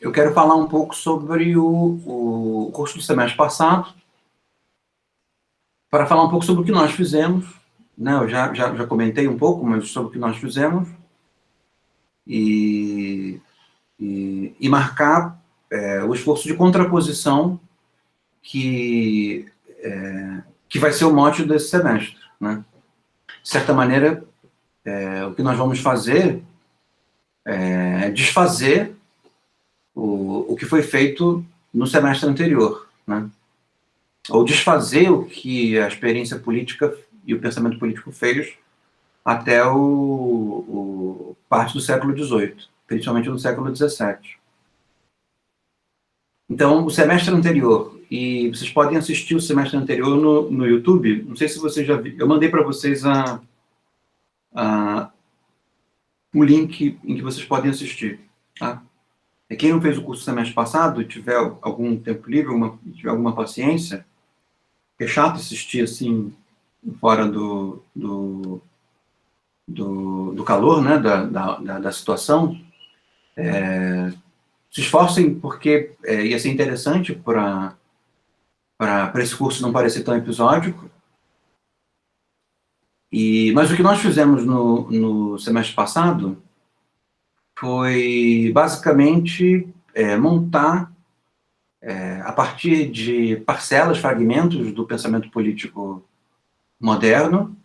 eu quero falar um pouco sobre o curso do semestre passado, para falar um pouco sobre o que nós fizemos, né? Eu já comentei um pouco, mas sobre o que nós fizemos, e marcar o esforço de contraposição que vai ser o mote desse semestre, né? De certa maneira, o que nós vamos fazer é desfazer o que foi feito no semestre anterior, né? Ou desfazer o que a experiência política e o pensamento político fez até parte do século XVIII, principalmente no século XVII. Então, o semestre anterior, e vocês podem assistir o semestre anterior no YouTube, não sei se vocês já viram, eu mandei para vocês o link em que vocês podem assistir, tá? E quem não fez o curso semestre passado, tiver algum tempo livre, tiver alguma paciência, é chato assistir assim, fora do calor, né, da situação. Se esforcem, porque ia ser interessante para esse curso não parecer tão episódico. Mas o que nós fizemos no semestre passado foi, basicamente, montar, a partir de parcelas, fragmentos do pensamento político moderno,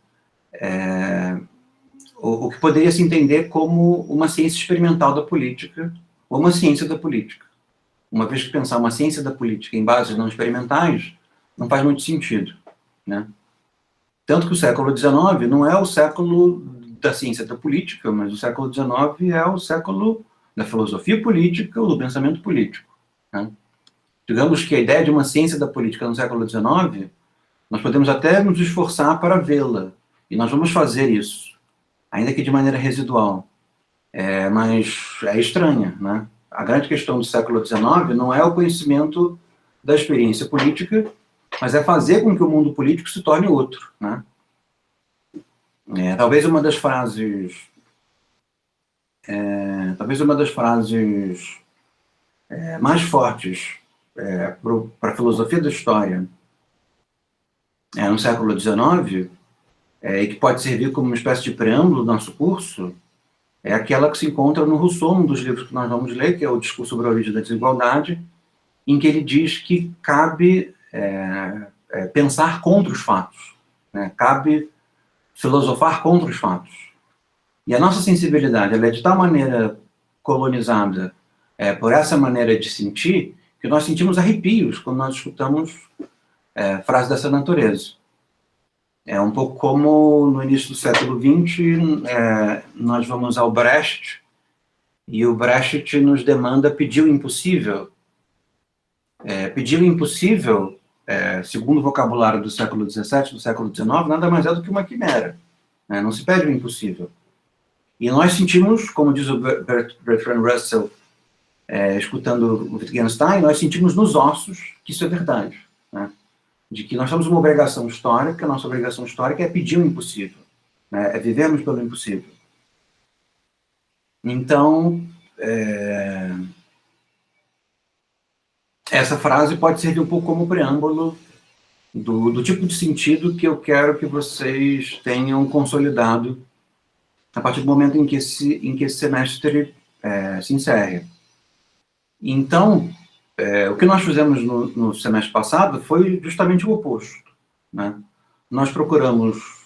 o que poderia se entender como uma ciência experimental da política, ou uma ciência da política. Uma vez que pensar uma ciência da política em bases não experimentais, não faz muito sentido, né? Tanto que o século XIX não é o século da ciência da política, mas o século XIX é o século da filosofia política ou do pensamento político, né? Digamos que a ideia de uma ciência da política no século XIX, nós podemos até nos esforçar para vê-la, e nós vamos fazer isso, ainda que de maneira residual, mas é estranha, né? A grande questão do século XIX não é o conhecimento da experiência política, mas é fazer com que o mundo político se torne outro, né? Talvez uma das frases mais fortes para a filosofia da história no século XIX, e que pode servir como uma espécie de preâmbulo do nosso curso, é aquela que se encontra no Rousseau, um dos livros que nós vamos ler, que é o Discurso sobre a Origem da Desigualdade, em que ele diz que cabe pensar contra os fatos, né? Cabe filosofar contra os fatos. E a nossa sensibilidade, ela é de tal maneira colonizada por essa maneira de sentir, que nós sentimos arrepios quando nós escutamos frases dessa natureza. É um pouco como no início do século XX, nós vamos ao Brecht, e o Brecht nos demanda pedir o impossível. Pedir o impossível, segundo o vocabulário do século XVII, do século XIX, nada mais é do que uma quimera, né? Não se pede o impossível. E nós sentimos, como diz o Bertrand Russell, escutando o Wittgenstein, nós sentimos nos ossos que isso é verdade, né? De que nós temos uma obrigação histórica, a nossa obrigação histórica é pedir o impossível, né? É vivermos pelo impossível. Então, essa frase pode servir um pouco como preâmbulo do tipo de sentido que eu quero que vocês tenham consolidado a partir do momento em que esse semestre se encerre. Então, o que nós fizemos no semestre passado foi justamente o oposto, né? Nós procuramos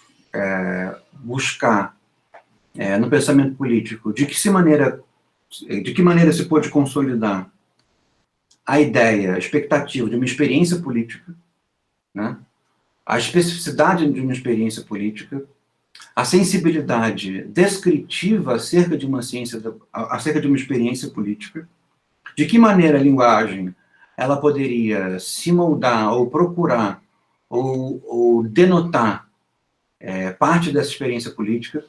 buscar no pensamento político de que maneira se pode consolidar a ideia, a expectativa de uma experiência política, né? A especificidade de uma experiência política, a sensibilidade descritiva acerca de uma experiência política, de que maneira a linguagem ela poderia se moldar ou procurar ou denotar parte dessa experiência política,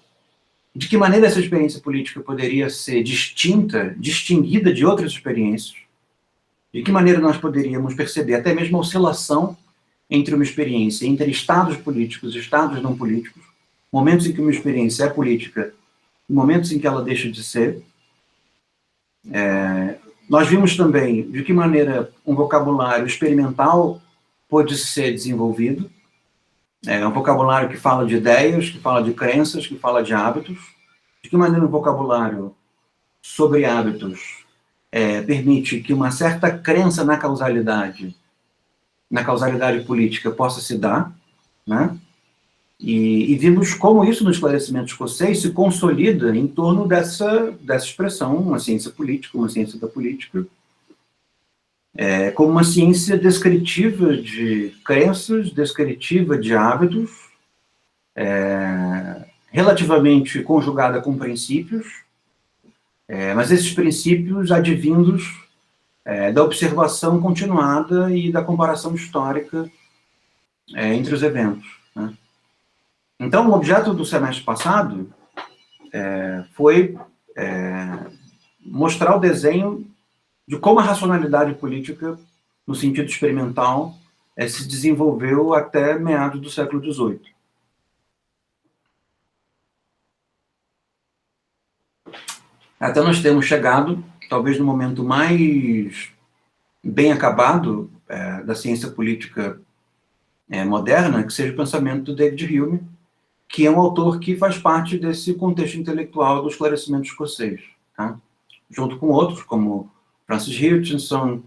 de que maneira essa experiência política poderia ser distinguida de outras experiências, de que maneira nós poderíamos perceber até mesmo a oscilação entre uma experiência, entre estados políticos e estados não políticos, momentos em que uma experiência é política e momentos em que ela deixa de ser, Nós vimos também de que maneira um vocabulário experimental pode ser desenvolvido. É um vocabulário que fala de ideias, que fala de crenças, que fala de hábitos. De que maneira um vocabulário sobre hábitos permite que uma certa crença na causalidade política possa se dar, né? E vimos como isso no esclarecimento escocês se consolida em torno dessa expressão, uma ciência política, uma ciência da política, como uma ciência descritiva de crenças, descritiva de hábitos, relativamente conjugada com princípios, mas esses princípios advindos da observação continuada e da comparação histórica entre os eventos, né? Então, o objeto do semestre passado foi mostrar o desenho de como a racionalidade política, no sentido experimental, se desenvolveu até meados do século XVIII. Até nós temos chegado, talvez no momento mais bem acabado da ciência política moderna, que seja o pensamento do David Hume, que é um autor que faz parte desse contexto intelectual do esclarecimento escocês, tá? Junto com outros, como Francis Hutchinson,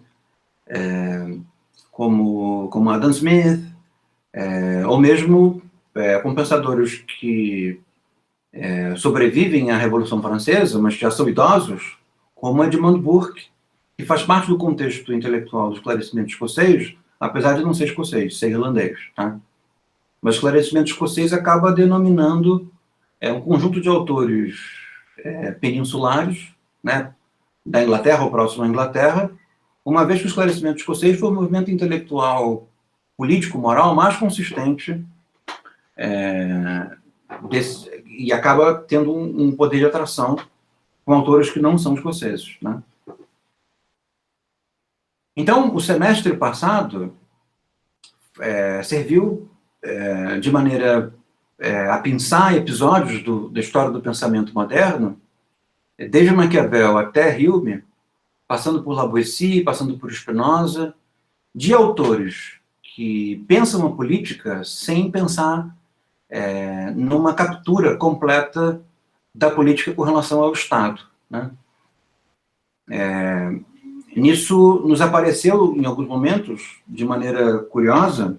como Adam Smith, ou mesmo com pensadores que sobrevivem à Revolução Francesa, mas já são idosos, como Edmund Burke, que faz parte do contexto intelectual do esclarecimento escocês, apesar de não ser escocês, ser irlandês, tá? Mas o esclarecimento escocês acaba denominando um conjunto de autores peninsulares, né, da Inglaterra ou próximo à Inglaterra, uma vez que o esclarecimento escocês foi o movimento intelectual, político, moral mais consistente e acaba tendo um poder de atração com autores que não são escoceses, né? Então, o semestre passado serviu de maneira a pensar episódios da história do pensamento moderno, desde Maquiavel até Hume, passando por Lavoisier, passando por Spinoza, de autores que pensam a política sem pensar numa captura completa da política com relação ao Estado, né? Nisso nos apareceu, em alguns momentos, de maneira curiosa,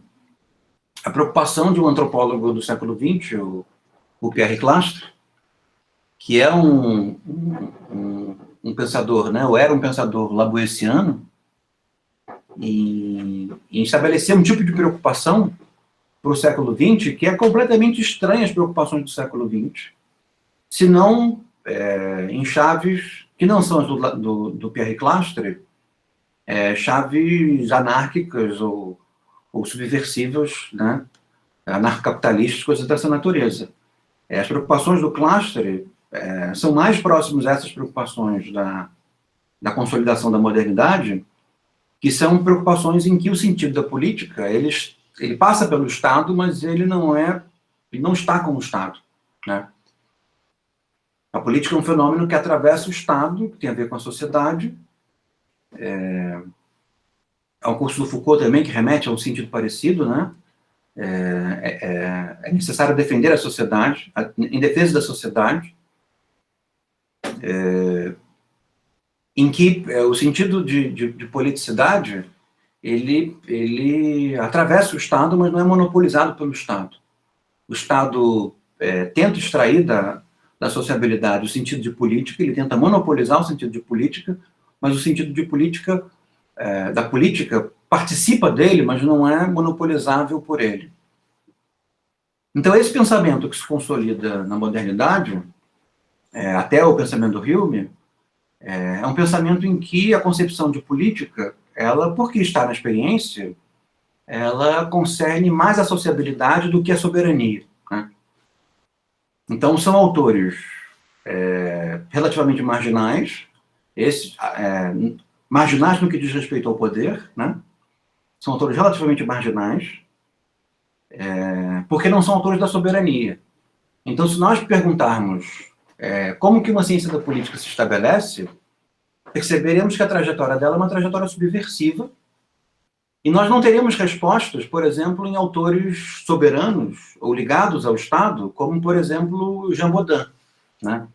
a preocupação de um antropólogo do século XX, o Pierre Clastre, que é um pensador, né, ou era um pensador lavoisiano, e estabelecer um tipo de preocupação para o século XX que é completamente estranha às preocupações do século XX, se não em chaves que não são as do Pierre Clastre, chaves anárquicas ou subversivas, né, anarcocapitalistas, coisas dessa natureza. As preocupações do Clastre são mais próximas a essas preocupações da consolidação da modernidade, que são preocupações em que o sentido da política, ele passa pelo Estado, mas ele não está com o Estado, né? A política é um fenômeno que atravessa o Estado, que tem a ver com a sociedade. Há um curso do Foucault também que remete a um sentido parecido, né? É necessário defender a sociedade, em defesa da sociedade, em que o sentido de politicidade, ele atravessa o Estado, mas não é monopolizado pelo Estado. O Estado tenta extrair da sociabilidade o sentido de política, ele tenta monopolizar o sentido de política, mas o sentido de política, da política, participa dele, mas não é monopolizável por ele. Então, esse pensamento que se consolida na modernidade, até o pensamento do Hume, é um pensamento em que a concepção de política, ela, porque está na experiência, ela concerne mais a sociabilidade do que a soberania, né? Então, são autores relativamente marginais, marginais no que diz respeito ao poder, né? São autores relativamente marginais, porque não são autores da soberania. Então, se nós perguntarmos como que uma ciência da política se estabelece, perceberemos que a trajetória dela é uma trajetória subversiva, e nós não teremos respostas, por exemplo, em autores soberanos ou ligados ao Estado, como, por exemplo, Jean Bodin, né?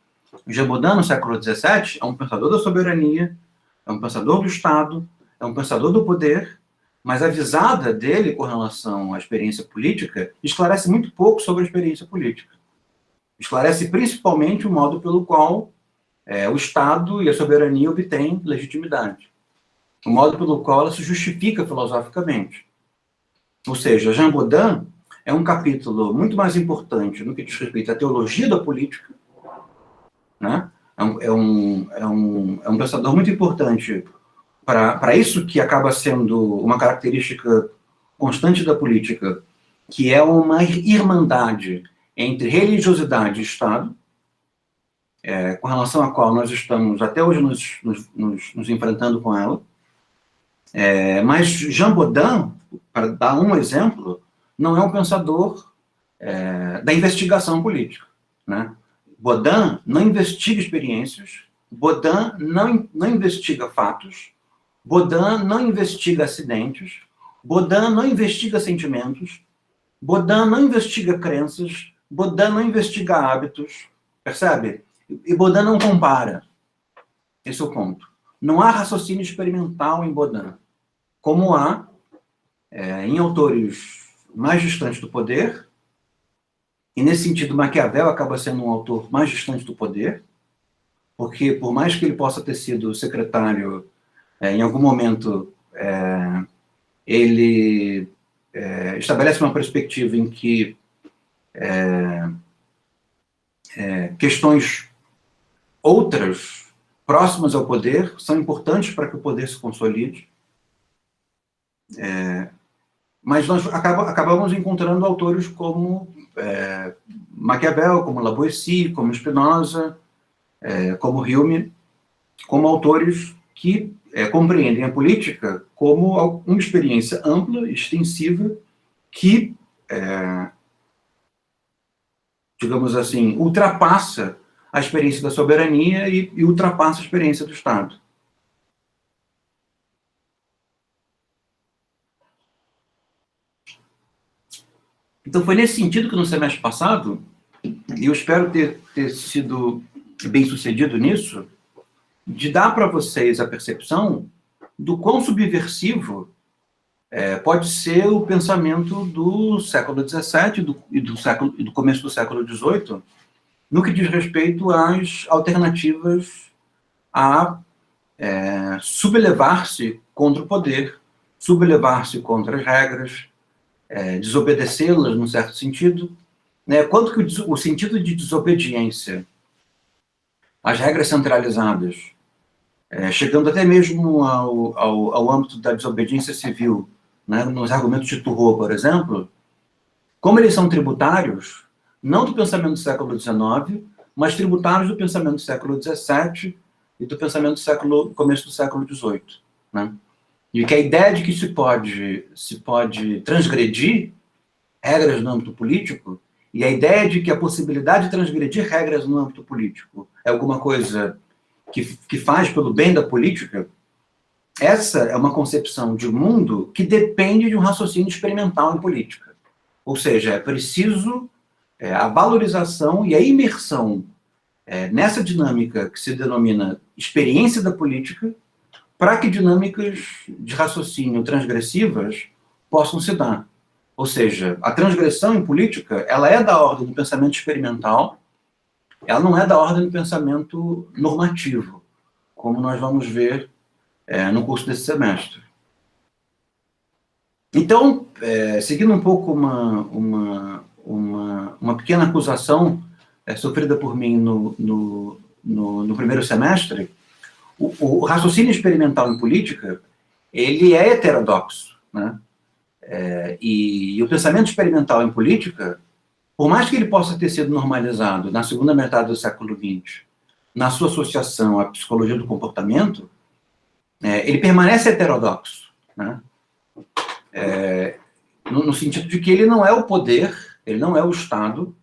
Jean Bodin, no século XVII, é um pensador da soberania, é um pensador do Estado, é um pensador do poder, mas a visada dele com relação à experiência política esclarece muito pouco sobre a experiência política. Esclarece principalmente o modo pelo qual o Estado e a soberania obtêm legitimidade. O modo pelo qual ela se justifica filosoficamente. Ou seja, Jean Bodin é um capítulo muito mais importante no que diz respeito à teologia da política, né? É um pensador muito importante para isso que acaba sendo uma característica constante da política, que é uma irmandade entre religiosidade e Estado, com relação à qual nós estamos até hoje nos enfrentando com ela. Mas Jean Bodin, para dar um exemplo, não é um pensador da investigação política, né? Bodin não investiga experiências, Bodin não investiga fatos, Bodin não investiga acidentes, Bodin não investiga sentimentos, Bodin não investiga crenças, Bodin não investiga hábitos, percebe? E Bodin não compara. Esse é o ponto. Não há raciocínio experimental em Bodin, como há em autores mais distantes do poder, e nesse sentido Maquiavel acaba sendo um autor mais distante do poder, porque por mais que ele possa ter sido secretário, em algum momento ele estabelece uma perspectiva em que questões outras próximas ao poder são importantes para que o poder se consolide. Mas nós acabamos encontrando autores como Maquiavel, como Lavoisier, como Spinoza, como Hume, como autores que compreendem a política como uma experiência ampla, extensiva, que, digamos assim, ultrapassa a experiência da soberania e ultrapassa a experiência do Estado. Então, foi nesse sentido que no semestre passado, e eu espero ter sido bem-sucedido nisso, de dar para vocês a percepção do quão subversivo pode ser o pensamento do século XVII e do começo do século XVIII, no que diz respeito às alternativas a sublevar-se contra o poder, sublevar-se contra as regras, desobedecê-las, num certo sentido, né? Quanto que o sentido de desobediência às regras centralizadas, chegando até mesmo ao âmbito da desobediência civil, né? Nos argumentos de Turreau, por exemplo, como eles são tributários, não do pensamento do século XIX, mas tributários do pensamento do século XVII e do pensamento do começo do século XVIII, né? E que a ideia de que se pode transgredir regras no âmbito político, e a ideia de que a possibilidade de transgredir regras no âmbito político é alguma coisa que faz pelo bem da política, essa é uma concepção de mundo que depende de um raciocínio experimental em política. Ou seja, é preciso a valorização e a imersão nessa dinâmica que se denomina experiência da política, para que dinâmicas de raciocínio transgressivas possam se dar. Ou seja, a transgressão em política, ela é da ordem do pensamento experimental, ela não é da ordem do pensamento normativo, como nós vamos ver no curso desse semestre. Então, seguindo um pouco uma pequena acusação sofrida por mim no primeiro semestre, o raciocínio experimental em política, ele é heterodoxo, né? E o pensamento experimental em política, por mais que ele possa ter sido normalizado na segunda metade do século XX, na sua associação à psicologia do comportamento, ele permanece heterodoxo, né? No sentido de que ele não é o poder, ele não é o Estado,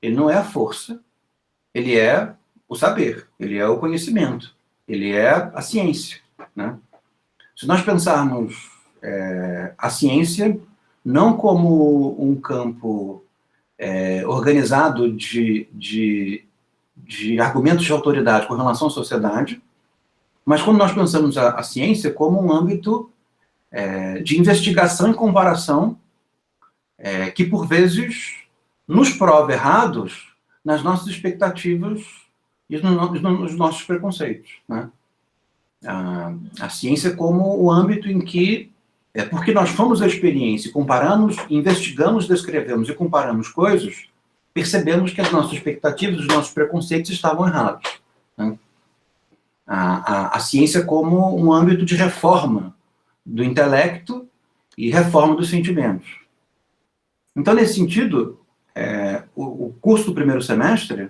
ele não é a força, ele é o saber, ele é o conhecimento. ele é a ciência, né? Se nós pensarmos a ciência não como um campo organizado de argumentos de autoridade com relação à sociedade, mas quando nós pensamos a ciência como um âmbito de investigação e comparação que, por vezes, nos prova errados nas nossas expectativas e nos nossos preconceitos, né? A ciência como o âmbito em que, porque nós fomos à experiência, comparamos, investigamos, descrevemos e comparamos coisas, percebemos que as nossas expectativas, os nossos preconceitos estavam errados, né? A ciência como um âmbito de reforma do intelecto e reforma dos sentimentos. Então, nesse sentido, o curso do primeiro semestre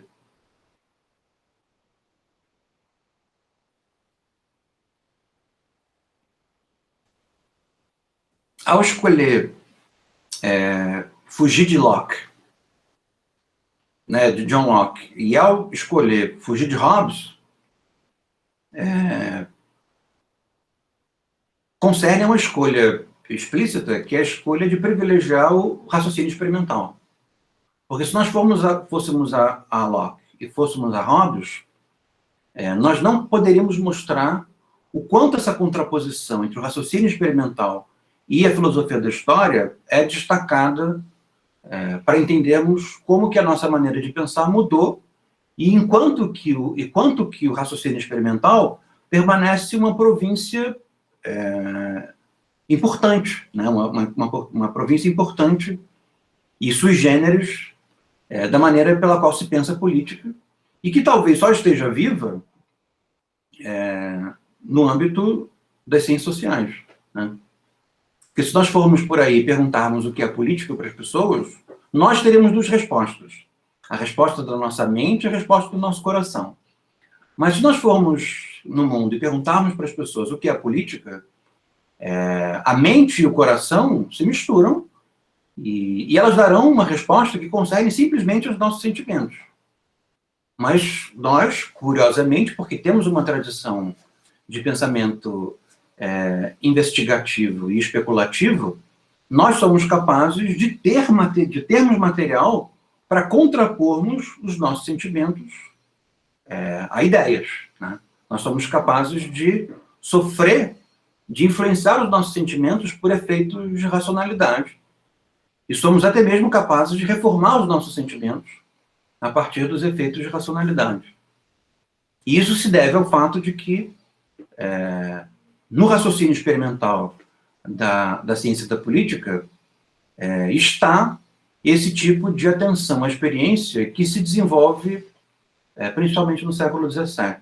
ao escolher fugir de Locke, né, de John Locke, e ao escolher fugir de Hobbes, concerne a uma escolha explícita, que é a escolha de privilegiar o raciocínio experimental. Porque se nós fôssemos a Locke e fôssemos a Hobbes, nós não poderíamos mostrar o quanto essa contraposição entre o raciocínio experimental e a filosofia da história é destacada para entendermos como que a nossa maneira de pensar mudou e quanto que o raciocínio experimental permanece uma província importante, né? uma província importante e sui generis da maneira pela qual se pensa a política e que talvez só esteja viva no âmbito das ciências sociais, né? Porque se nós formos por aí e perguntarmos o que é política para as pessoas, nós teremos duas respostas. A resposta da nossa mente e a resposta do nosso coração. Mas se nós formos no mundo e perguntarmos para as pessoas o que é política, a mente e o coração se misturam e elas darão uma resposta que concerne simplesmente os nossos sentimentos. Mas nós, curiosamente, porque temos uma tradição de pensamento investigativo e especulativo, nós somos capazes de termos material para contrapormos os nossos sentimentos a ideias, né? Nós somos capazes de sofrer, de influenciar os nossos sentimentos por efeitos de racionalidade. E somos até mesmo capazes de reformar os nossos sentimentos a partir dos efeitos de racionalidade. E isso se deve ao fato de que, no raciocínio experimental da ciência da política, está esse tipo de atenção à experiência que se desenvolve principalmente no século XVII,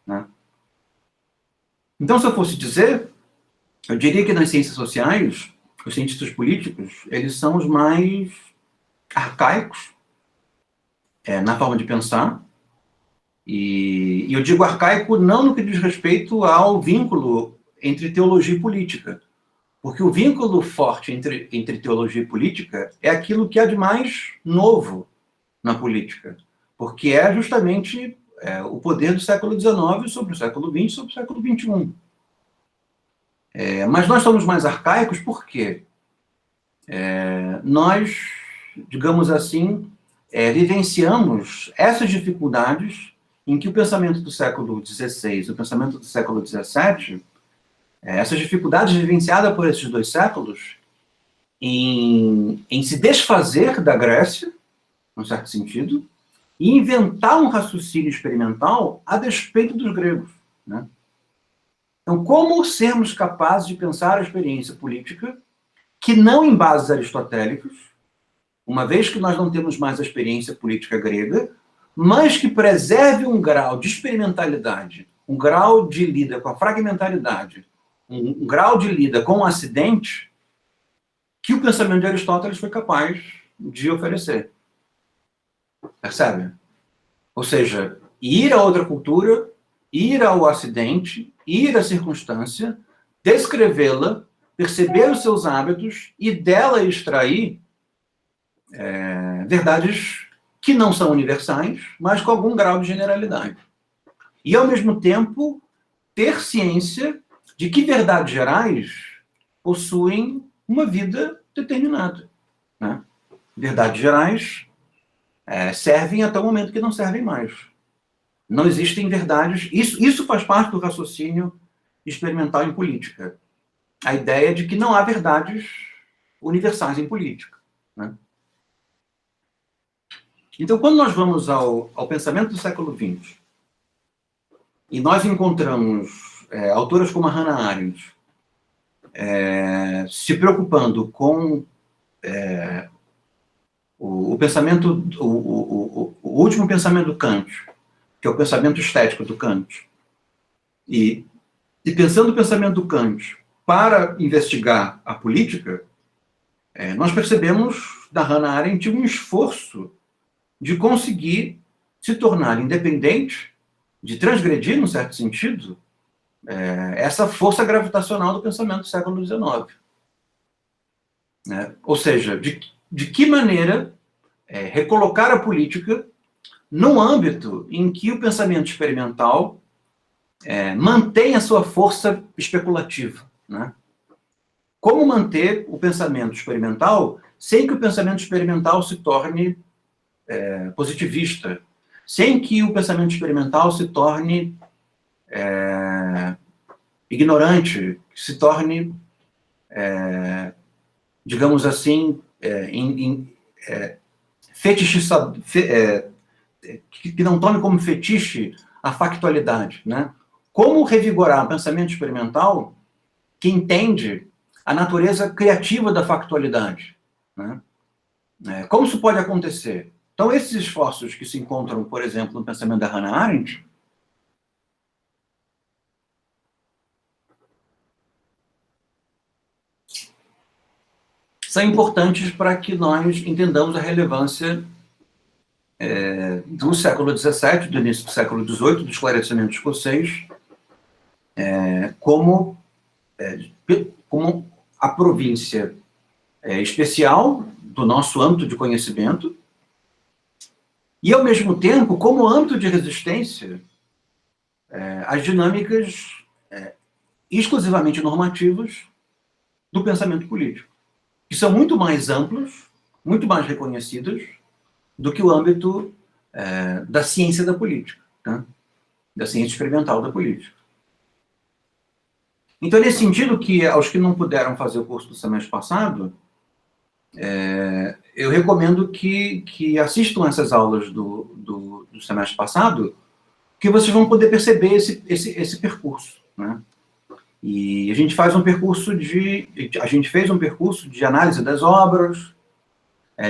né? Então, se eu fosse dizer, eu diria que nas ciências sociais, os cientistas políticos, eles são os mais arcaicos na forma de pensar, e eu digo arcaico não no que diz respeito ao vínculo entre teologia e política, porque o vínculo forte entre teologia e política é aquilo que há de mais novo na política, porque é justamente o poder do século XIX sobre o século XX, sobre o século XXI. Mas nós somos mais arcaicos porque nós, digamos assim, vivenciamos essas dificuldades em que o pensamento do século XVI, o pensamento do século XVII, essas dificuldades vivenciadas por esses dois séculos em se desfazer da Grécia, num certo sentido, e inventar um raciocínio experimental a despeito dos gregos, né? Então, como sermos capazes de pensar a experiência política que não em bases aristotélicas, uma vez que nós não temos mais a experiência política grega, mas que preserve um grau de experimentalidade, um grau de lida com a fragmentaridade, um grau de lida com o acidente que o pensamento de Aristóteles foi capaz de oferecer. Percebe? Ou seja, ir a outra cultura, ir ao acidente, ir à circunstância, descrevê-la, perceber os seus hábitos e dela extrair verdades que não são universais, mas com algum grau de generalidade. E, ao mesmo tempo, ter ciência de que verdades gerais possuem uma vida determinada, né? Verdades gerais servem até o momento que não servem mais. Não existem verdades... Isso faz parte do raciocínio experimental em política. A ideia de que não há verdades universais em política, né? Então, quando nós vamos ao pensamento do século XX, e nós encontramos autoras como a Hannah Arendt se preocupando com o pensamento, o último pensamento do Kant, que é o pensamento estético do Kant, e pensando o pensamento do Kant para investigar a política, nós percebemos da Hannah Arendt um esforço de conseguir se tornar independente, de transgredir, num certo sentido, essa força gravitacional do pensamento do século XIX. Ou seja, de que maneira recolocar a política num âmbito em que o pensamento experimental mantém a sua força especulativa, né? Como manter o pensamento experimental sem que o pensamento experimental se torne positivista, sem que o pensamento experimental se torne ignorante, se torne, digamos assim, fetichizado, que não tome como fetiche a factualidade, né? Como revigorar o pensamento experimental que entende a natureza criativa da factualidade, né? Como isso pode acontecer? Então, esses esforços que se encontram, por exemplo, no pensamento da Hannah Arendt, são importantes para que nós entendamos a relevância do século XVII, do início do século XVIII, do esclarecimento escocês, como a província especial do nosso âmbito de conhecimento e, ao mesmo tempo, como âmbito de resistência às dinâmicas exclusivamente normativas do pensamento político, que são muito mais amplos, muito mais reconhecidas do que o âmbito da ciência da política, tá? Da ciência experimental da política. Então, nesse sentido, que aos que não puderam fazer o curso do semestre passado, eu recomendo que assistam essas aulas do semestre passado, que vocês vão poder perceber esse percurso, né? E a gente fez um percurso de análise das obras,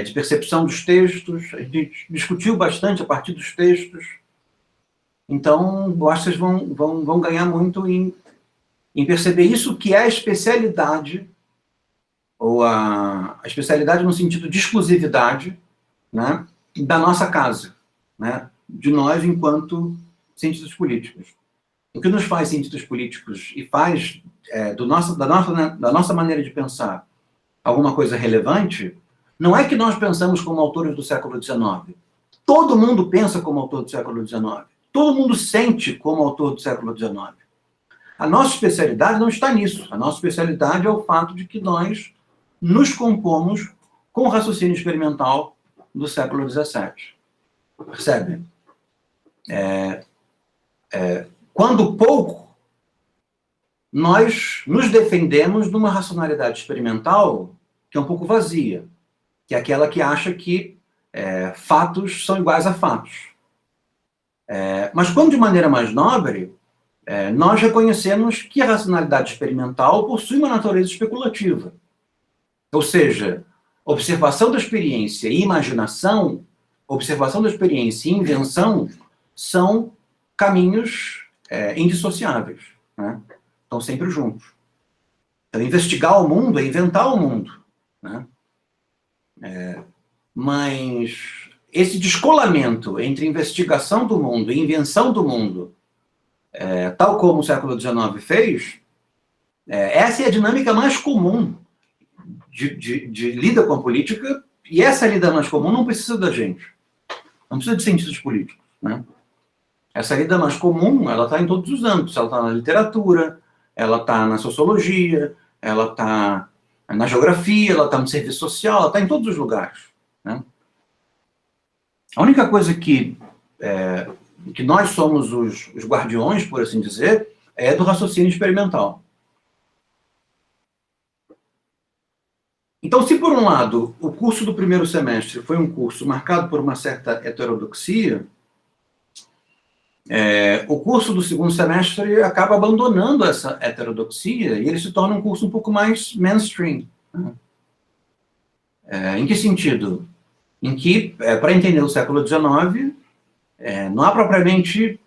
de percepção dos textos, a gente discutiu bastante a partir dos textos. Então, eu acho que vocês vão ganhar muito em perceber isso, que é a especialidade, ou a especialidade no sentido de exclusividade, né, da nossa casa, né, de nós enquanto cientistas políticos. O que nos faz cientistas políticos e faz da nossa maneira de pensar alguma coisa relevante, não é que nós pensamos como autores do século XIX. Todo mundo pensa como autor do século XIX. Todo mundo sente como autor do século XIX. A nossa especialidade não está nisso. A nossa especialidade é o fato de que nós nos compomos com o raciocínio experimental do século XVII. Percebe? Quando pouco, nós nos defendemos de uma racionalidade experimental que é um pouco vazia, que é aquela que acha que fatos são iguais a fatos. Mas quando de maneira mais nobre, nós reconhecemos que a racionalidade experimental possui uma natureza especulativa. Ou seja, observação da experiência e imaginação, observação da experiência e invenção são caminhos indissociáveis, né? Estão sempre juntos. Então, investigar o mundo é inventar o mundo, né? Mas esse descolamento entre investigação do mundo e invenção do mundo, tal como o século XIX fez, essa é a dinâmica mais comum de lida com a política, e essa lida mais comum não precisa da gente. Não precisa de cientistas políticos, né? Essa lida mais comum, ela está em todos os âmbitos. Ela está na literatura, ela está na sociologia, ela está na geografia, ela está no serviço social, ela está em todos os lugares, né? A única coisa que nós somos os guardiões, por assim dizer, é do raciocínio experimental. Então, se por um lado o curso do primeiro semestre foi um curso marcado por uma certa heterodoxia, o curso do segundo semestre acaba abandonando essa heterodoxia e ele se torna um curso um pouco mais mainstream. Em que sentido? Em que, para entender o século XIX, não há propriamente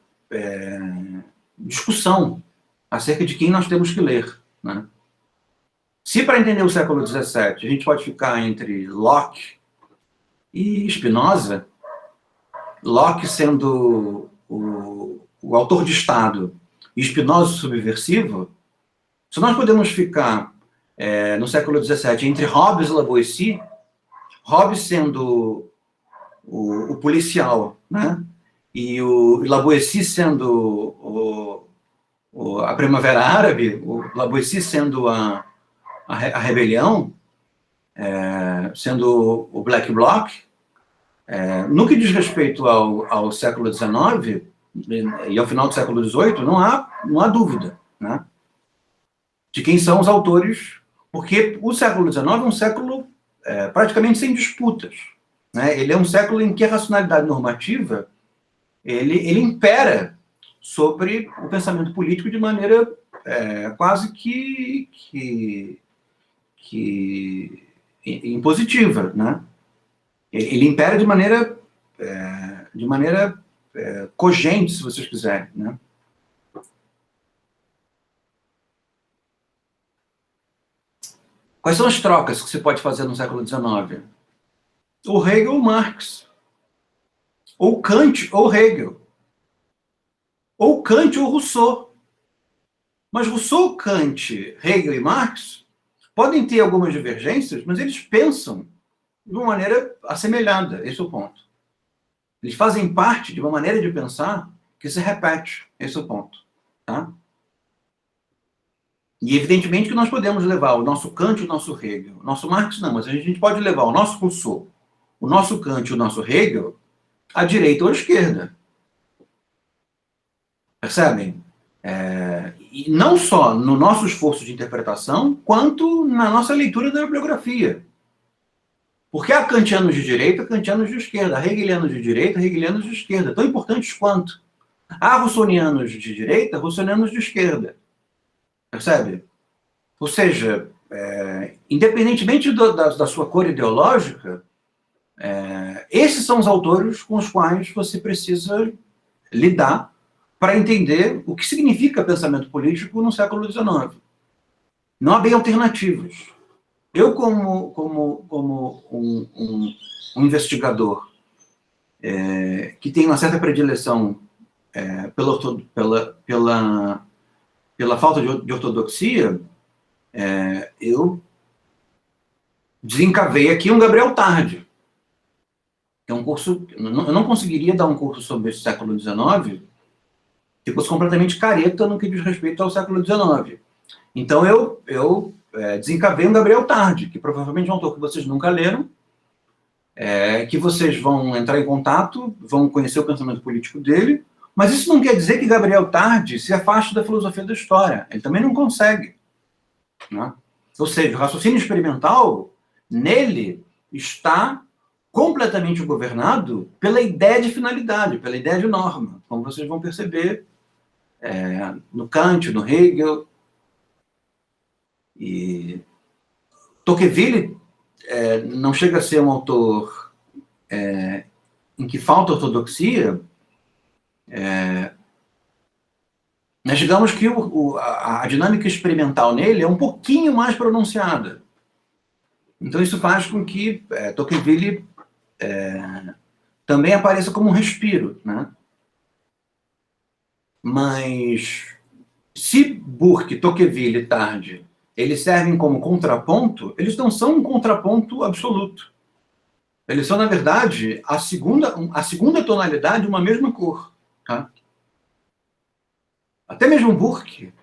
discussão acerca de quem nós temos que ler, né? Se para entender o século XVII a gente pode ficar entre Locke e Spinoza, Locke sendo o autor de Estado e Spinoza subversivo, se nós podemos ficar no século XVII entre Hobbes e Lavoisier, Hobbes sendo o policial, né? E o Lavoisier sendo a Primavera Árabe, o Lavoisier sendo a rebelião, sendo o Black Bloc, no que diz respeito ao século XIX e ao final do século XVIII, não há dúvida, né, de quem são os autores, porque o século XIX é um século praticamente sem disputas, né? Ele é um século em que a racionalidade normativa ele impera sobre o pensamento político de maneira quase que impositiva, né? Ele impera de maneira cogente, se vocês quiserem, né? Quais são as trocas que se pode fazer no século XIX? O Hegel ou Marx, ou Kant ou Hegel, ou Kant ou Rousseau. Mas Rousseau, Kant, Hegel e Marx podem ter algumas divergências, mas eles pensam de uma maneira assemelhada, esse é o ponto. Eles fazem parte de uma maneira de pensar que se repete, esse é o ponto, tá? E evidentemente que nós podemos levar o nosso Kant e o nosso Hegel, o nosso Marx não, mas a gente pode levar o nosso Rousseau, o nosso Kant e o nosso Hegel à direita ou à esquerda. Percebem? E não só no nosso esforço de interpretação, quanto na nossa leitura da bibliografia. Porque há kantianos de direita, kantianos de esquerda, há hegelianos de direita, hegelianos de esquerda, tão importantes quanto. Há russonianos de direita, russonianos de esquerda. Percebe? Ou seja, independentemente da sua cor ideológica, esses são os autores com os quais você precisa lidar para entender o que significa pensamento político no século XIX. Não há bem alternativas. Eu, como um investigador que tem uma certa predileção pela falta de ortodoxia, eu desencavei aqui um Gabriel Tarde, que é um curso... Eu não conseguiria dar um curso sobre o século XIX que fosse completamente careta no que diz respeito ao século XIX. Então, eu desencavei um Gabriel Tarde, que provavelmente é um autor que vocês nunca leram, que vocês vão entrar em contato, vão conhecer o pensamento político dele, mas isso não quer dizer que Gabriel Tarde se afaste da filosofia da história. Ele também não consegue, né? Ou seja, o raciocínio experimental, nele, está completamente governado pela ideia de finalidade, pela ideia de norma, como vocês vão perceber no Kant, no Hegel. E Tocqueville não chega a ser um autor em que falta ortodoxia, mas digamos que a dinâmica experimental nele é um pouquinho mais pronunciada. Então isso faz com que Tocqueville também apareça como um respiro, né? Mas se Burke, Tocqueville e Tarde eles servem como contraponto, eles não são um contraponto absoluto. Eles são, na verdade, a segunda tonalidade de uma mesma cor. Tá? Até mesmo Burke,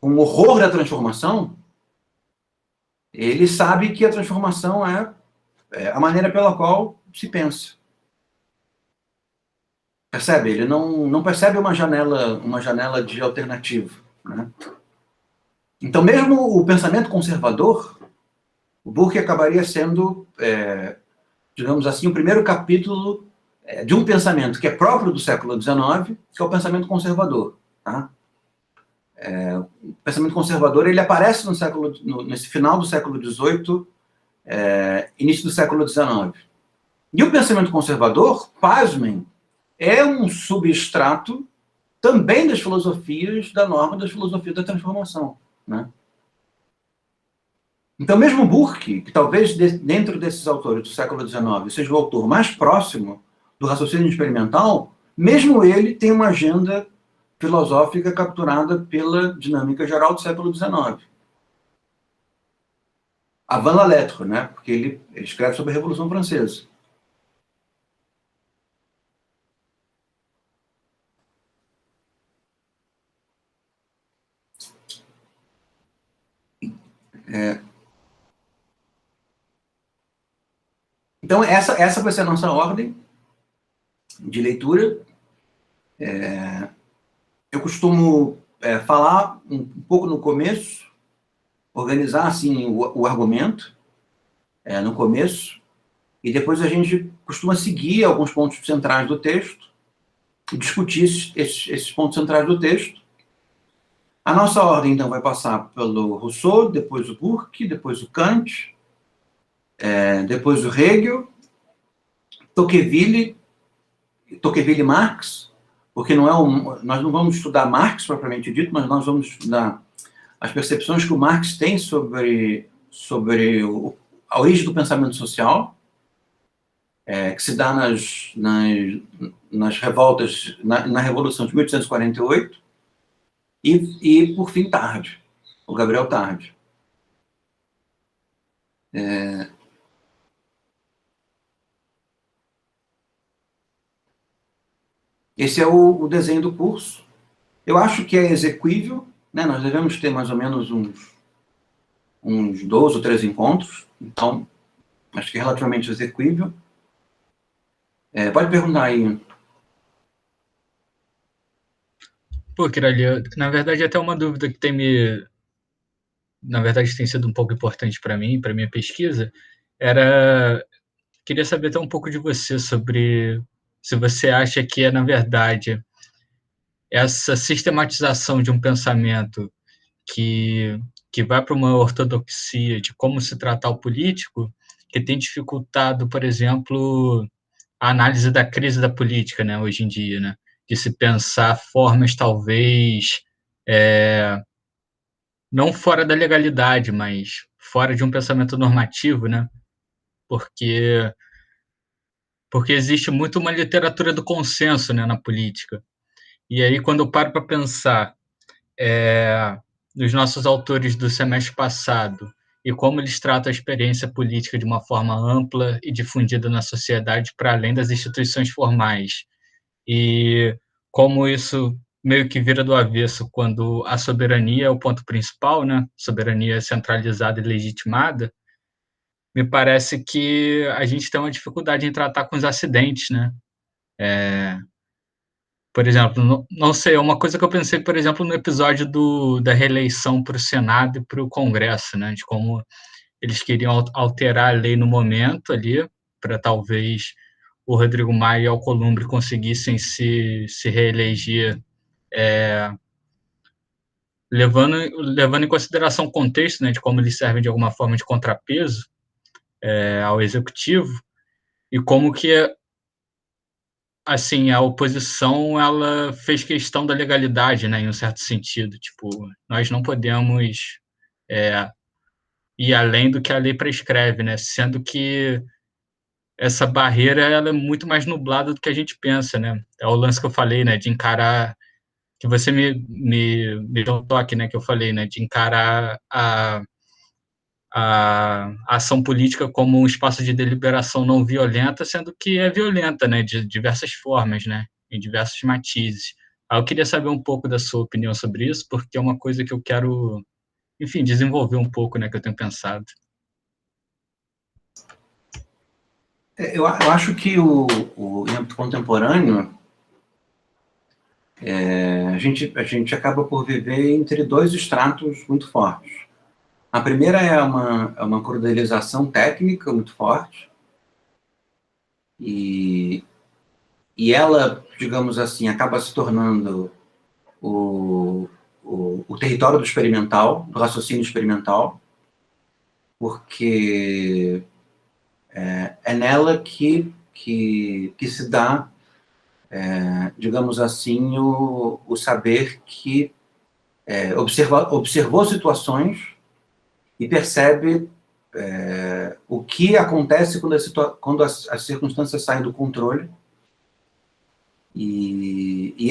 com o horror da transformação, ele sabe que a transformação é a maneira pela qual se pensa. Percebe? Ele não percebe uma janela de alternativa, né? Então, mesmo o pensamento conservador, o Burke acabaria sendo, digamos assim, o primeiro capítulo de um pensamento que é próprio do século XIX, que é o pensamento conservador. Tá? O pensamento conservador ele aparece nesse final do século XVIII, início do século XIX. E o pensamento conservador, pasmem, é um substrato também das filosofias da norma, das filosofias da transformação. Né? Então, mesmo Burke, que talvez dentro desses autores do século XIX seja o autor mais próximo do raciocínio experimental, mesmo ele tem uma agenda filosófica capturada pela dinâmica geral do século XIX. Avant la lettre, né? Porque ele escreve sobre a Revolução Francesa. Então, essa vai ser a nossa ordem de leitura. Eu costumo falar um pouco no começo, organizar assim o argumento no começo, e depois a gente costuma seguir alguns pontos centrais do texto e discutir esses pontos centrais do texto. A nossa ordem, então, vai passar pelo Rousseau, depois o Burke, depois o Kant, depois o Hegel, Tocqueville e Marx, porque nós não vamos estudar Marx propriamente dito, mas nós vamos estudar as percepções que o Marx tem sobre a origem do pensamento social, que se dá nas revoltas, na Revolução de 1848, e por fim, Tarde, o Gabriel Tarde. Esse é o desenho do curso. Eu acho que é exequível, né? Nós devemos ter mais ou menos uns 12 ou 13 encontros, então acho que é relativamente exequível. Pode perguntar aí. Pô, Kirali, na verdade, até uma dúvida que na verdade, tem sido um pouco importante para mim, para minha pesquisa, queria saber até um pouco de você sobre se você acha que na verdade, essa sistematização de um pensamento que, que vai para uma ortodoxia de como se tratar o político, que tem dificultado, por exemplo, a análise da crise da política, né, hoje em dia, né, de se pensar formas talvez não fora da legalidade, mas fora de um pensamento normativo, né, porque porque existe muito uma literatura do consenso, né, na política. E aí, quando eu paro para pensar nos nossos autores do semestre passado e como eles tratam a experiência política de uma forma ampla e difundida na sociedade para além das instituições formais, e como isso meio que vira do avesso quando a soberania é o ponto principal, né? Soberania centralizada e legitimada, me parece que a gente tem uma dificuldade em tratar com os acidentes, né? Por exemplo, não sei, é uma coisa que eu pensei, por exemplo, no episódio da reeleição para o Senado e para o Congresso, né? De como eles queriam alterar a lei no momento ali, para talvez o Rodrigo Maia e o Alcolumbre conseguissem se reeleger, levando em consideração o contexto, né, de como eles servem de alguma forma de contrapeso ao executivo, e como que assim a oposição ela fez questão da legalidade, né, em um certo sentido, tipo, nós não podemos ir além do que a lei prescreve, né, sendo que essa barreira ela é muito mais nublada do que a gente pensa, né? É o lance que eu falei, né, de encarar, que você me deu um toque, né, que eu falei, né, de encarar a ação política como um espaço de deliberação não violenta, sendo que é violenta, né, de diversas formas, né, em diversos matizes. Eu queria saber um pouco da sua opinião sobre isso, porque é uma coisa que eu quero, enfim, desenvolver um pouco, né, que eu tenho pensado. Eu acho que o âmbito contemporâneo, a gente acaba por viver entre dois estratos muito fortes. A primeira é uma crodelização técnica muito forte, e ela, digamos assim, acaba se tornando o território do experimental, do raciocínio experimental, porque é nela que se dá, digamos assim, o saber que observou situações e percebe o que acontece quando as circunstâncias saem do controle. E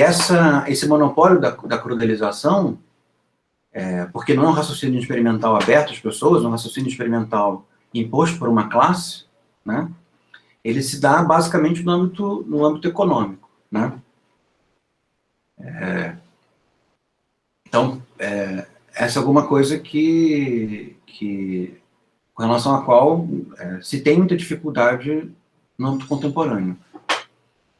esse monopólio da crudelização, porque não é um raciocínio experimental aberto às pessoas, é um raciocínio experimental imposto por uma classe, né? Ele se dá basicamente no âmbito econômico, né? Então, essa é alguma coisa com relação à qual se tem muita dificuldade no âmbito contemporâneo.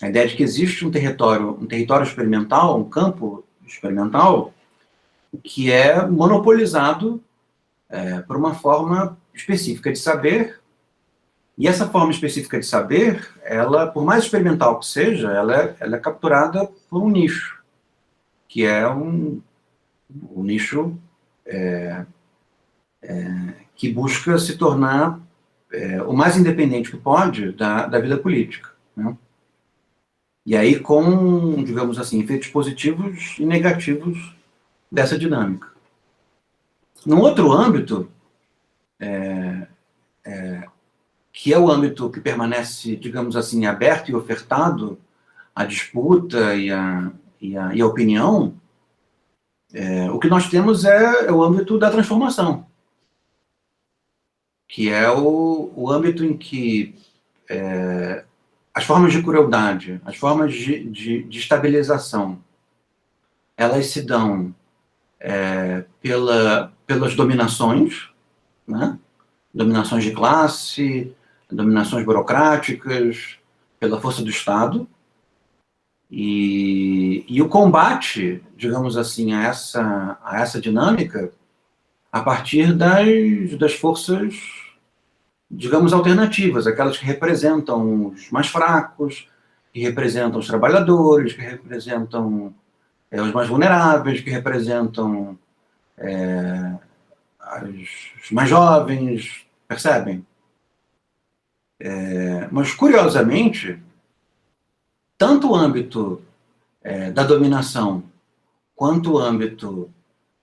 A ideia de que existe um território experimental, um campo experimental, que é monopolizado por uma forma específica de saber, e essa forma específica de saber, ela, por mais experimental que seja, ela é capturada por um nicho, que é um nicho que busca se tornar o mais independente que pode da vida política, né? E aí com, digamos assim, efeitos positivos e negativos dessa dinâmica. Num outro âmbito, que é o âmbito que permanece, digamos assim, aberto e ofertado à disputa e à opinião, o que nós temos é o âmbito da transformação, que é o âmbito em que as formas de crueldade, as formas de estabilização, elas se dão pelas dominações, né? Dominações de classe, dominações burocráticas, pela força do Estado, e o combate, digamos assim, a essa dinâmica a partir das forças, digamos, alternativas, aquelas que representam os mais fracos, que representam os trabalhadores, que representam os mais vulneráveis, que representam os mais jovens, percebem? Mas, curiosamente, tanto o âmbito da dominação quanto o âmbito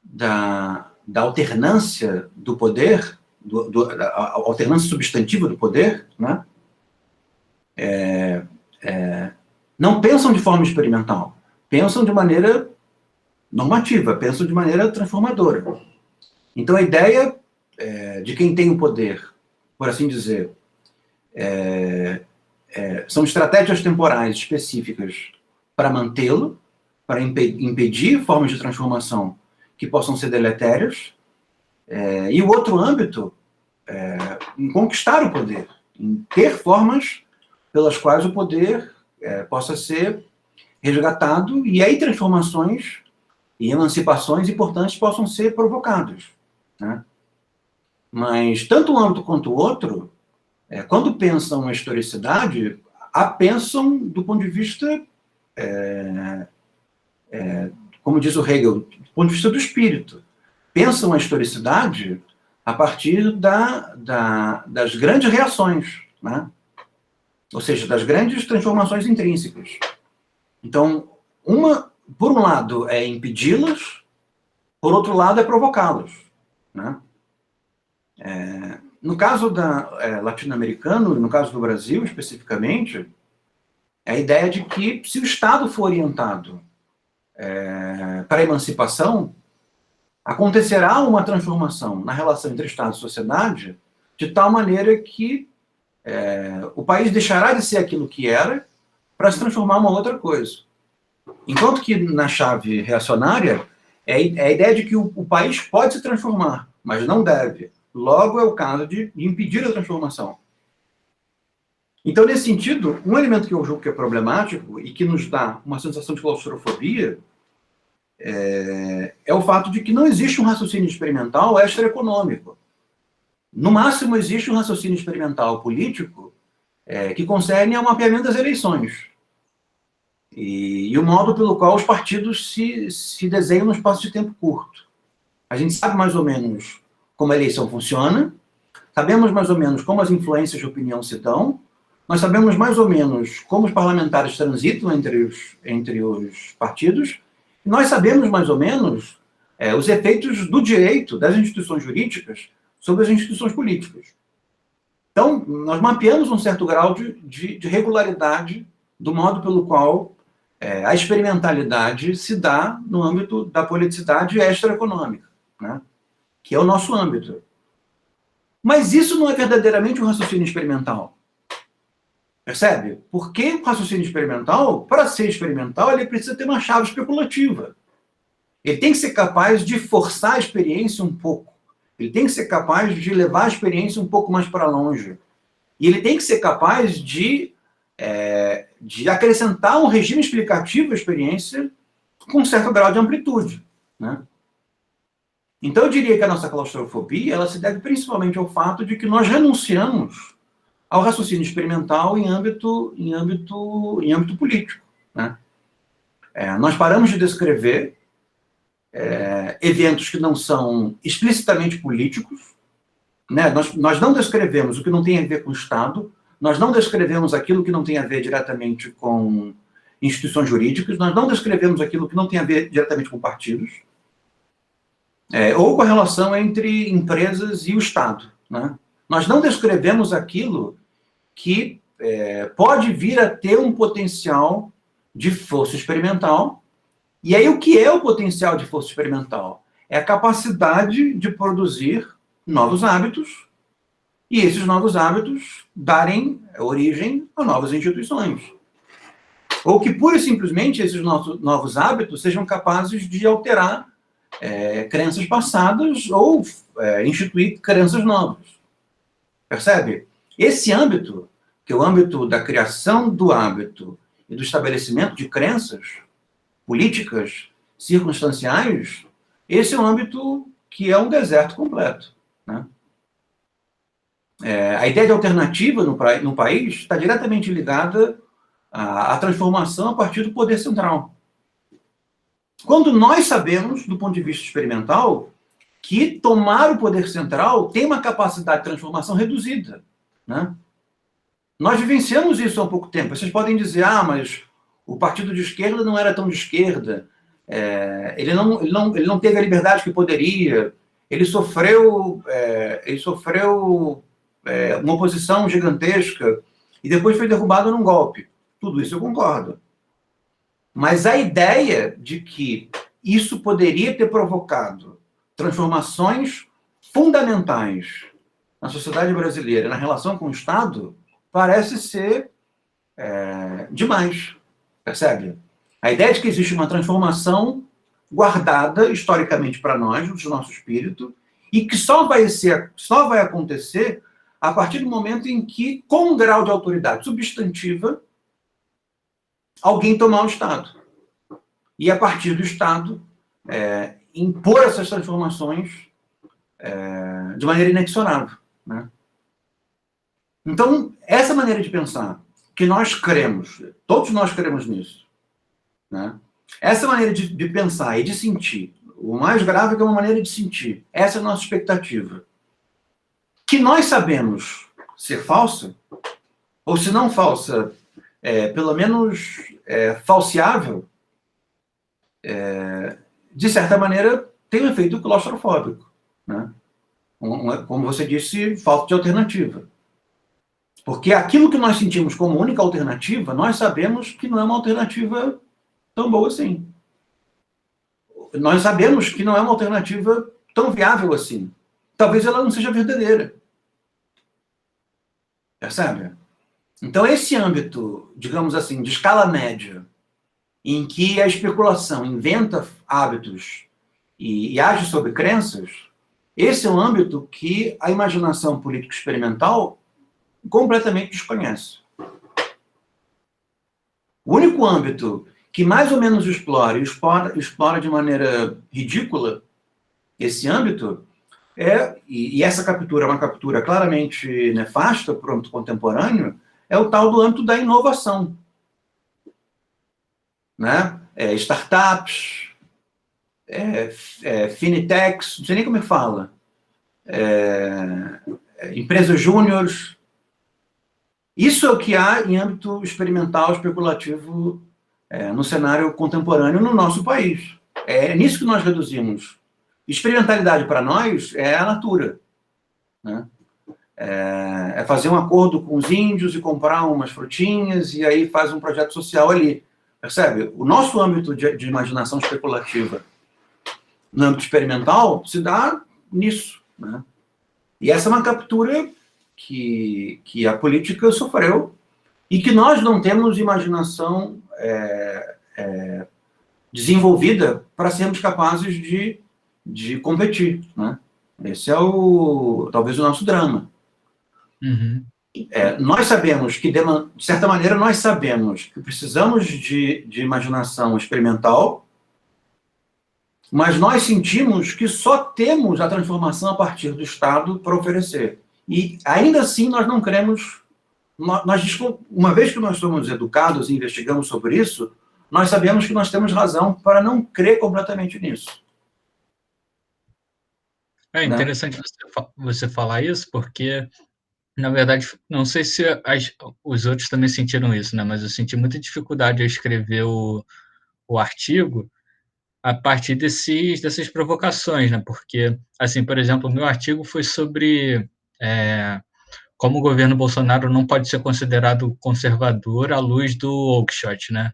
da alternância do poder, da alternância substantiva do poder, né? Não pensam de forma experimental, pensam de maneira normativa, pensam de maneira transformadora. Então, a ideia de quem tem o poder, por assim dizer, são estratégias temporais específicas para mantê-lo, para impedir formas de transformação que possam ser deletérias, e o outro âmbito em conquistar o poder, em ter formas pelas quais o poder possa ser resgatado, e aí transformações e emancipações importantes possam ser provocadas, né? Mas tanto um âmbito quanto o outro, quando pensam na historicidade, a pensam do ponto de vista, como diz o Hegel, do ponto de vista do espírito. Pensam a historicidade a partir das grandes reações, né? Ou seja, das grandes transformações intrínsecas. Então, por um lado, é impedi-las, por outro lado, é provocá-las, né? No caso latino-americano, e no caso do Brasil especificamente, é a ideia de que, se o Estado for orientado para a emancipação, acontecerá uma transformação na relação entre Estado e sociedade, de tal maneira que o país deixará de ser aquilo que era para se transformar em uma outra coisa. Enquanto que na chave reacionária é a ideia de que o país pode se transformar, mas não deve. Logo é o caso de impedir a transformação. Então, nesse sentido, um elemento que eu julgo que é problemático e que nos dá uma sensação de claustrofobia é o fato de que não existe um raciocínio experimental extraeconômico. No máximo, existe um raciocínio experimental político que concerne ao mapeamento das eleições e o modo pelo qual os partidos se desenham num espaço de tempo curto. A gente sabe mais ou menos como a eleição funciona, sabemos mais ou menos como as influências de opinião se dão, nós sabemos mais ou menos como os parlamentares transitam entre os partidos, e nós sabemos mais ou menos os efeitos do direito, das instituições jurídicas, sobre as instituições políticas. Então, nós mapeamos um certo grau de regularidade do modo pelo qual a experimentalidade se dá no âmbito da politicidade extraeconômica, né? Que é o nosso âmbito. Mas isso não é verdadeiramente um raciocínio experimental. Percebe? Porque o raciocínio experimental, para ser experimental, ele precisa ter uma chave especulativa. Ele tem que ser capaz de forçar a experiência um pouco. Ele tem que ser capaz de levar a experiência um pouco mais para longe. E ele tem que ser capaz de acrescentar um regime explicativo à experiência com um certo grau de amplitude, né? Então, eu diria que a nossa claustrofobia ela se deve principalmente ao fato de que nós renunciamos ao raciocínio experimental em âmbito político, né? Nós paramos de descrever eventos que não são explicitamente políticos, né? Nós não descrevemos o que não tem a ver com o Estado, nós não descrevemos aquilo que não tem a ver diretamente com instituições jurídicas, nós não descrevemos aquilo que não tem a ver diretamente com partidos, ou com a relação entre empresas e o Estado, né? Nós não descrevemos aquilo que pode vir a ter um potencial de força experimental. E aí, o que é o potencial de força experimental? É a capacidade de produzir novos hábitos, e esses novos hábitos darem origem a novas instituições. Ou que, pura e simplesmente, esses novos hábitos sejam capazes de alterar crenças passadas ou instituir crenças novas. Percebe? Esse âmbito, que é o âmbito da criação do hábito e do estabelecimento de crenças políticas circunstanciais, esse é um âmbito que é um deserto completo, né? A ideia de alternativa no país está diretamente ligada à transformação a partir do poder central. Quando nós sabemos, do ponto de vista experimental, que tomar o poder central tem uma capacidade de transformação reduzida, né? Nós vivenciamos isso há um pouco tempo. Vocês podem dizer, mas o partido de esquerda não era tão de esquerda, ele não teve a liberdade que poderia, ele sofreu uma oposição gigantesca e depois foi derrubado num golpe. Tudo isso eu concordo. Mas a ideia de que isso poderia ter provocado transformações fundamentais na sociedade brasileira, na relação com o Estado, parece ser demais. Percebe? A ideia de que existe uma transformação guardada historicamente para nós, no nosso espírito, e que só vai acontecer a partir do momento em que, com um grau de autoridade substantiva, alguém tomar o Estado. E, a partir do Estado, impor essas transformações de maneira inexorável, né? Então, essa maneira de pensar, que nós cremos, todos nós cremos nisso, né? Essa maneira de pensar e de sentir, o mais grave é que é uma maneira de sentir, essa é a nossa expectativa, que nós sabemos ser falsa, ou se não falsa, pelo menos falseável, de certa maneira tem um efeito claustrofóbico, né? Como você disse, falta de alternativa. Porque aquilo que nós sentimos como única alternativa, nós sabemos que não é uma alternativa tão boa assim. Nós sabemos que não é uma alternativa tão viável assim. Talvez ela não seja verdadeira. Percebe? Então, esse âmbito, digamos assim, de escala média, em que a especulação inventa hábitos e age sobre crenças, esse é um âmbito que a imaginação político-experimental completamente desconhece. O único âmbito que mais ou menos explora de maneira ridícula esse âmbito, e essa captura é uma captura claramente nefasta para o âmbito contemporâneo, é o tal do âmbito da inovação. Né? Startups, fintechs, não sei nem como é que fala, empresas júniores. Isso é o que há em âmbito experimental, especulativo, no cenário contemporâneo no nosso país. É nisso que nós reduzimos. Experimentalidade para nós é a natura. Né? É fazer um acordo com os índios e comprar umas frutinhas e aí faz um projeto social ali. Percebe? O nosso âmbito de imaginação especulativa no âmbito experimental se dá nisso. Né? E essa é uma captura que a política sofreu e que nós não temos imaginação desenvolvida para sermos capazes de competir. Né? Esse é talvez o nosso drama. Uhum. Nós sabemos que, de certa maneira, nós sabemos que precisamos de imaginação experimental, mas nós sentimos que só temos a transformação a partir do Estado para oferecer. E, ainda assim, nós não queremos... uma vez que nós somos educados e investigamos sobre isso, nós sabemos que nós temos razão para não crer completamente nisso. É interessante você falar isso, porque, na verdade, não sei se os outros também sentiram isso, né? Mas eu senti muita dificuldade a escrever o artigo a partir dessas provocações, né? Porque, assim, por exemplo, o meu artigo foi sobre como o governo Bolsonaro não pode ser considerado conservador à luz do Oakeshott, né?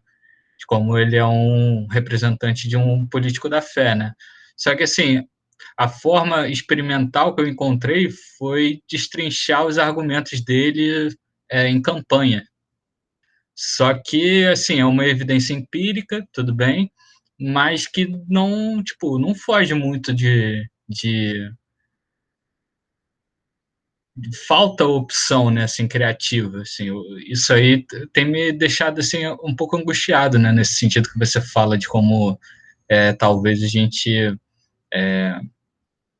De como ele é um representante de um político da fé, né? Só que, assim, a forma experimental que eu encontrei foi destrinchar os argumentos dele em campanha. Só que, assim, é uma evidência empírica, tudo bem, mas que não, tipo, não foge muito de falta opção, né, assim, criativa, assim, isso aí tem me deixado, assim, um pouco angustiado, né, nesse sentido que você fala de como talvez a gente,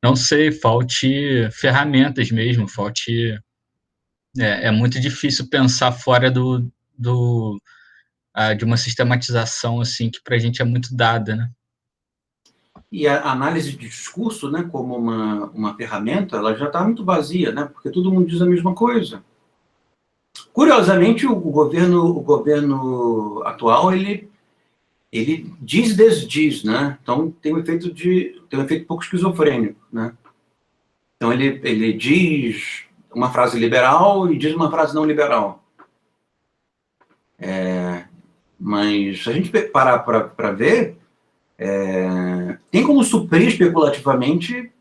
não sei, falte ferramentas mesmo, é muito difícil pensar fora de uma sistematização, assim, que para a gente é muito dada, né? E a análise de discurso, né, como uma ferramenta, ela já está muito vazia, né, porque todo mundo diz a mesma coisa. Curiosamente, o governo atual, ele desdiz, né? Então tem um efeito pouco esquizofrênico, né? Então ele diz uma frase liberal e diz uma frase não liberal. Mas se a gente parar para ver, tem como suprir especulativamente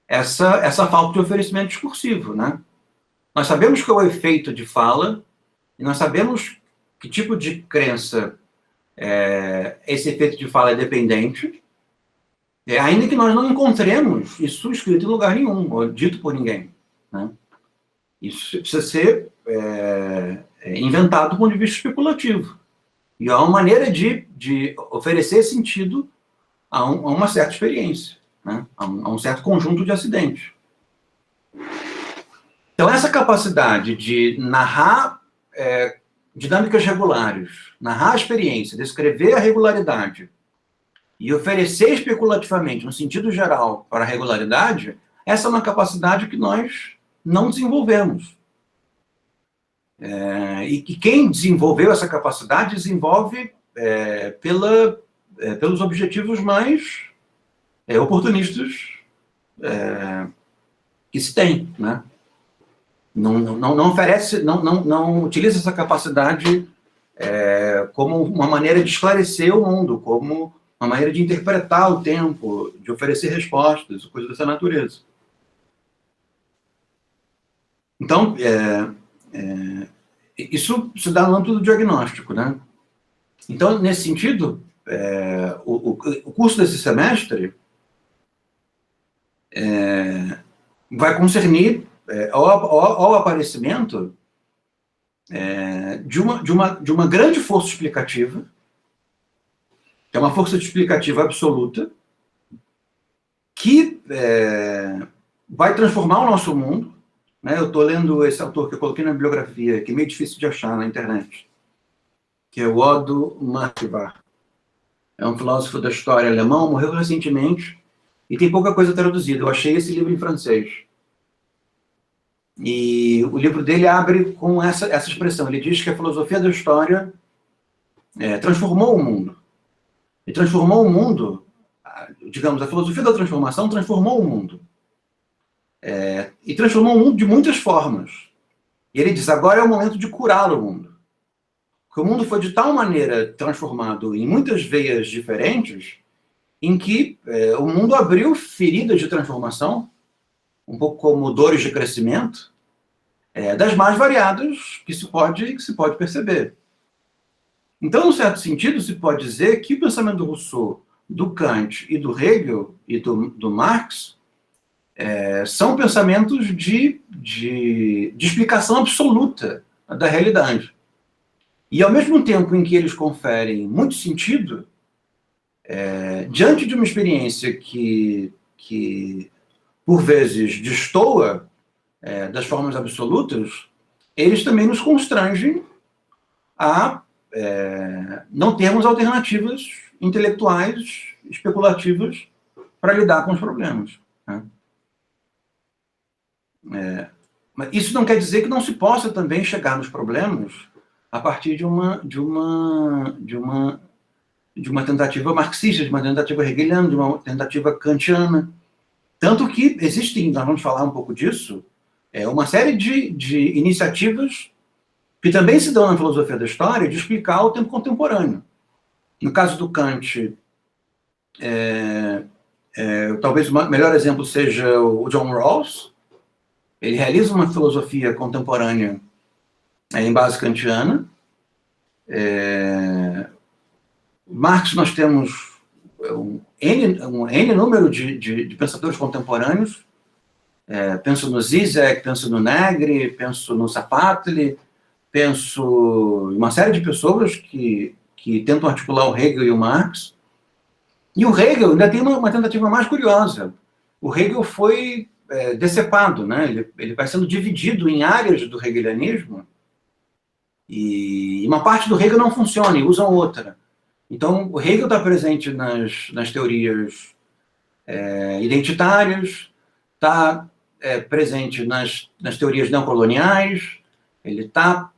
essa falta de oferecimento discursivo, né? Nós sabemos que é o efeito de fala e nós sabemos que tipo de crença esse efeito de fala é dependente, ainda que nós não encontremos isso escrito em lugar nenhum, ou dito por ninguém. Né? Isso precisa ser inventado do ponto de vista especulativo. E há uma maneira de oferecer sentido a uma certa experiência, né? a um certo conjunto de acidentes. Então, essa capacidade de narrar dinâmicas regulares, narrar a experiência, descrever a regularidade e oferecer especulativamente, no sentido geral, para a regularidade, essa é uma capacidade que nós não desenvolvemos. E quem desenvolveu essa capacidade desenvolve pelos objetivos mais oportunistas que se tem, né? Não oferece, não utiliza essa capacidade como uma maneira de esclarecer o mundo, como uma maneira de interpretar o tempo, de oferecer respostas, coisas dessa natureza. Então, isso se dá no âmbito do diagnóstico, né? Então, nesse sentido, o curso desse semestre vai concernir ao aparecimento de uma grande força explicativa, que é uma força explicativa absoluta, que vai transformar o nosso mundo, né? Eu estou lendo esse autor que eu coloquei na bibliografia, que é meio difícil de achar na internet, que é o Odo Marquardt. É um filósofo da história alemão, morreu recentemente, e tem pouca coisa traduzida. Eu achei esse livro em francês. E o livro dele abre com essa expressão. Ele diz que a filosofia da história transformou o mundo. E transformou o mundo, digamos, a filosofia da transformação transformou o mundo. E transformou o mundo de muitas formas. E ele diz, agora é o momento de curar o mundo. Porque o mundo foi de tal maneira transformado em muitas veias diferentes, em que o mundo abriu feridas de transformação, um pouco como dores de crescimento, das mais variadas que se pode perceber. Então, em certo sentido, se pode dizer que o pensamento do Rousseau, do Kant e do Hegel e do Marx são pensamentos de explicação absoluta da realidade. E, ao mesmo tempo em que eles conferem muito sentido, diante de uma experiência que por vezes destoa das formas absolutas, eles também nos constrangem a não termos alternativas intelectuais, especulativas, para lidar com os problemas. Né? Mas isso não quer dizer que não se possa também chegar nos problemas a partir de uma tentativa marxista, de uma tentativa hegeliana, de uma tentativa kantiana. Tanto que existem, nós vamos falar um pouco disso, uma série de iniciativas que também se dão na filosofia da história de explicar o tempo contemporâneo. No caso do Kant, talvez o melhor exemplo seja o John Rawls. Ele realiza uma filosofia contemporânea em base kantiana. Marx, nós temos um N número de pensadores contemporâneos. Penso no Zizek, penso no Negri, penso no Zapatli, penso em uma série de pessoas que tentam articular o Hegel e o Marx. E o Hegel ainda tem uma tentativa mais curiosa. O Hegel foi decepado, né? Ele vai sendo dividido em áreas do hegelianismo, e uma parte do Hegel não funciona, e usam outra. Então, o Hegel está presente nas teorias identitárias, está presente nas teorias neocoloniais, ele está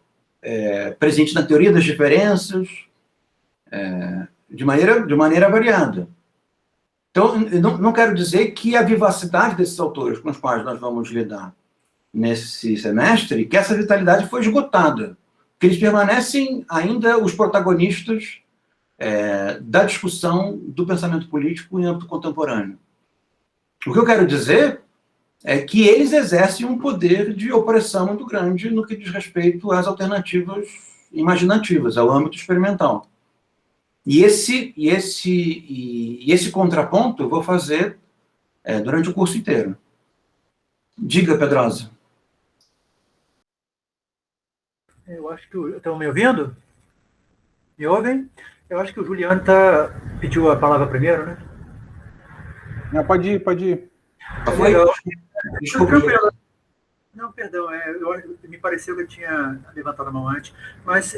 presente na teoria das diferenças, de maneira variada. Então, eu não quero dizer que a vivacidade desses autores com os quais nós vamos lidar nesse semestre, que essa vitalidade foi esgotada, que eles permanecem ainda os protagonistas da discussão do pensamento político em âmbito contemporâneo. O que eu quero dizer é que eles exercem um poder de opressão muito grande no que diz respeito às alternativas imaginativas, ao âmbito experimental. E esse contraponto eu vou fazer durante o curso inteiro. Diga, Pedrosa. Eu acho que... Estão me ouvindo? Me ouvem? Eu acho que o Juliano pediu a palavra primeiro, né? Não, pode ir. Desculpa. Não, perdão, me pareceu que eu tinha levantado a mão antes, mas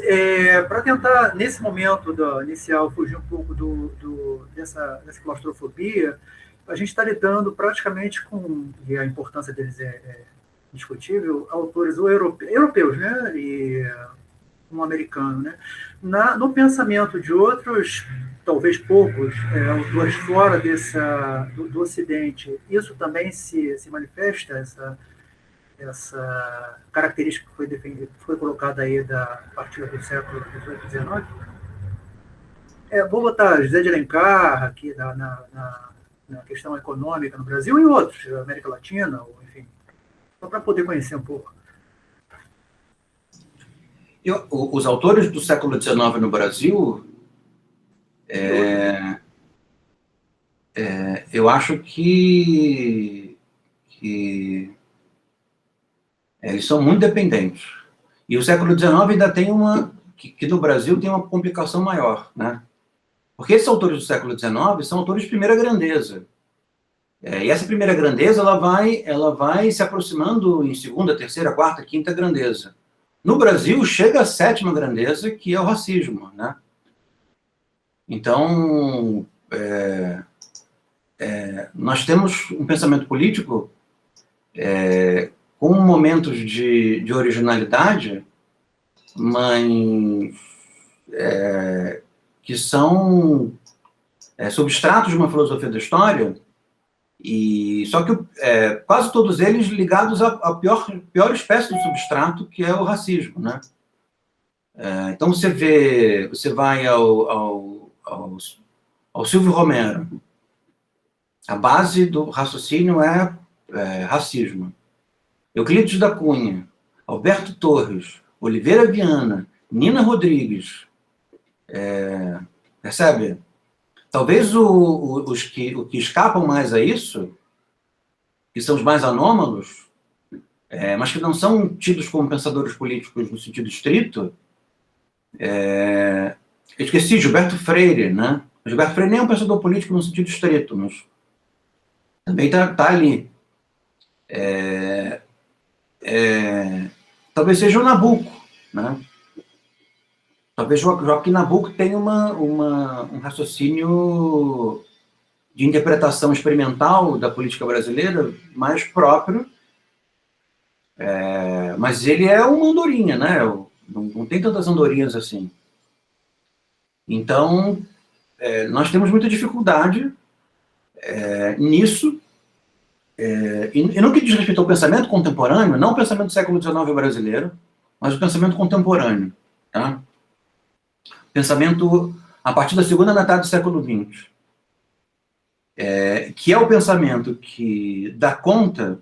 para tentar, nesse momento inicial, fugir um pouco dessa claustrofobia, a gente está lidando praticamente com, e a importância deles é indiscutível, autores europeus, né, e um americano, né, no pensamento de outros, talvez poucos, autores fora do Ocidente. Isso também se manifesta, essa característica que foi colocada aí a partir do século XVIII e XIX. Vou botar José de Alencar aqui na questão econômica no Brasil e outros, América Latina, ou, enfim, só para poder conhecer um pouco. Os autores do século XIX no Brasil, Eu acho que eles são muito dependentes. E o século XIX ainda tem que no Brasil tem uma complicação maior, né? Porque esses autores do século XIX são autores de primeira grandeza. E essa primeira grandeza, ela vai se aproximando em segunda, terceira, quarta, quinta grandeza. No Brasil, chega a sétima grandeza, que é o racismo, né? Então, nós temos um pensamento político com momentos de originalidade, mas que são substratos de uma filosofia da história, e só que quase todos eles ligados à pior espécie de substrato, que é o racismo, né? Então você vai ao Silvio Romero, a base do raciocínio é racismo. Euclides da Cunha, Alberto Torres, Oliveira Viana, Nina Rodrigues, percebe? Talvez os que escapam mais a isso, que são os mais anômalos, mas que não são tidos como pensadores políticos no sentido estrito, esqueci, Gilberto Freire, né? Gilberto Freire nem é um pensador político no sentido estrito, mas também está ali. Talvez seja o Nabucco, né? Talvez Joaquim Nabuco tenha um raciocínio de interpretação experimental da política brasileira mais próprio, mas ele é uma andorinha, né? Não tem tantas andorinhas assim. Então, nós temos muita dificuldade nisso, e no que diz respeito ao pensamento contemporâneo, não o pensamento do século XIX brasileiro, mas o pensamento contemporâneo, tá? Pensamento a partir da segunda metade do século XX, que é o pensamento que dá conta,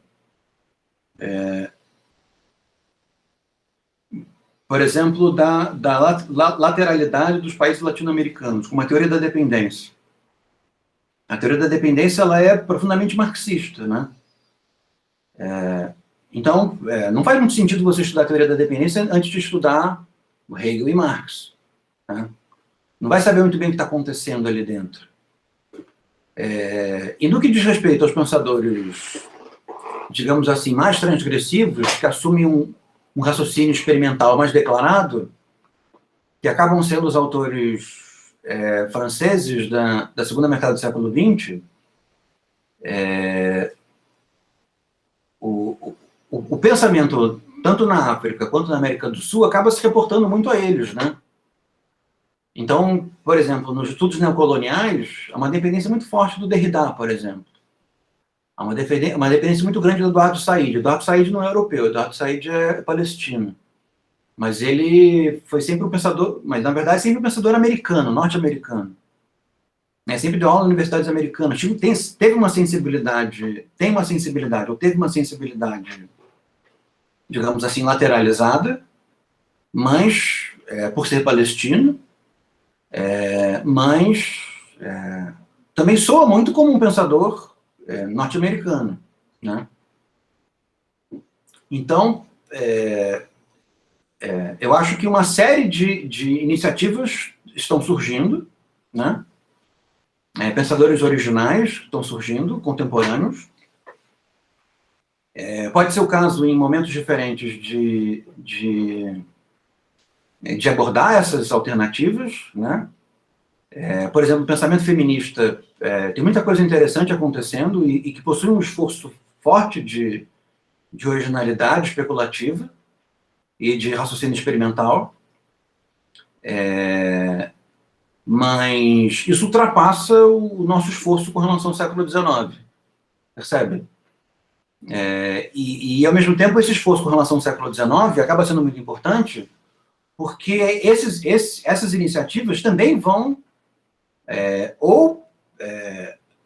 por exemplo, da lateralidade dos países latino-americanos, como a teoria da dependência. A teoria da dependência ela é profundamente marxista, né? Então, não faz muito sentido você estudar a teoria da dependência antes de estudar o Hegel e Marx. Tá? Não vai saber muito bem o que está acontecendo ali dentro. E no que diz respeito aos pensadores, digamos assim, mais transgressivos, que assumem um raciocínio experimental mais declarado, que acabam sendo os autores franceses da segunda metade do século XX, o pensamento, tanto na África quanto na América do Sul, acaba se reportando muito a eles, né? Então, por exemplo, nos estudos neocoloniais, há uma dependência muito forte do Derrida, por exemplo. Há uma dependência muito grande do Eduardo Said. Eduardo Said não é europeu, Eduardo Said é palestino. Mas ele foi sempre um pensador, mas na verdade sempre um pensador americano, norte-americano. Sempre deu aula em universidades americanas. Teve uma sensibilidade, digamos assim, lateralizada, mas, por ser palestino, mas também soa muito como um pensador norte-americano, né? Então, eu acho que uma série de iniciativas estão surgindo, né? Pensadores originais estão surgindo, contemporâneos. Pode ser o caso, em momentos diferentes, de abordar essas alternativas, né? Por exemplo, o pensamento feminista tem muita coisa interessante acontecendo e que possui um esforço forte de originalidade especulativa e de raciocínio experimental, mas isso ultrapassa o nosso esforço com relação ao século XIX, percebe? E, ao mesmo tempo, esse esforço com relação ao século XIX acaba sendo muito importante, porque essas iniciativas também vão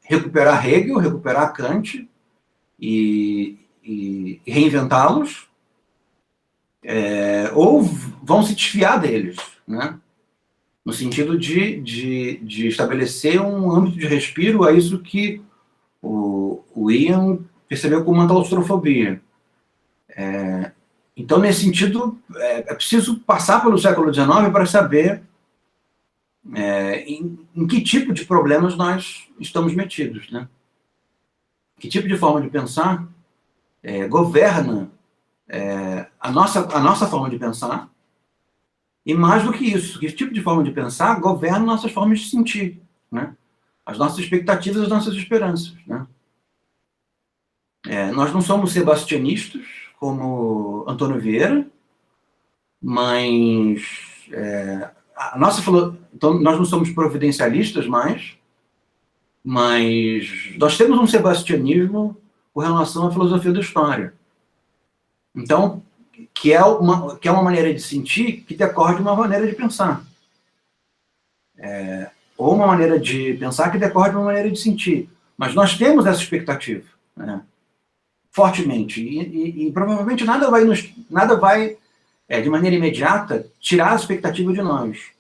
recuperar Hegel, recuperar Kant e reinventá-los, ou vão se desfiar deles, né? no sentido de estabelecer um âmbito de respiro a isso que o Ian percebeu como uma claustrofobia. Então, nesse sentido, é preciso passar pelo século XIX para saber em que tipo de problemas nós estamos metidos, né? Que tipo de forma de pensar governa a nossa forma de pensar, e mais do que isso, que tipo de forma de pensar governa nossas formas de sentir, né? As nossas expectativas, as nossas esperanças, né? Nós não somos sebastianistas, como Antônio Vieira, mas então, nós não somos providencialistas mais, mas nós temos um sebastianismo com relação à filosofia da história. Então, que é uma maneira de sentir que decorre de uma maneira de pensar. Ou uma maneira de pensar que decorre de uma maneira de sentir. Mas nós temos essa expectativa, né? Fortemente. E provavelmente nada vai de maneira imediata, tirar a expectativa de nós.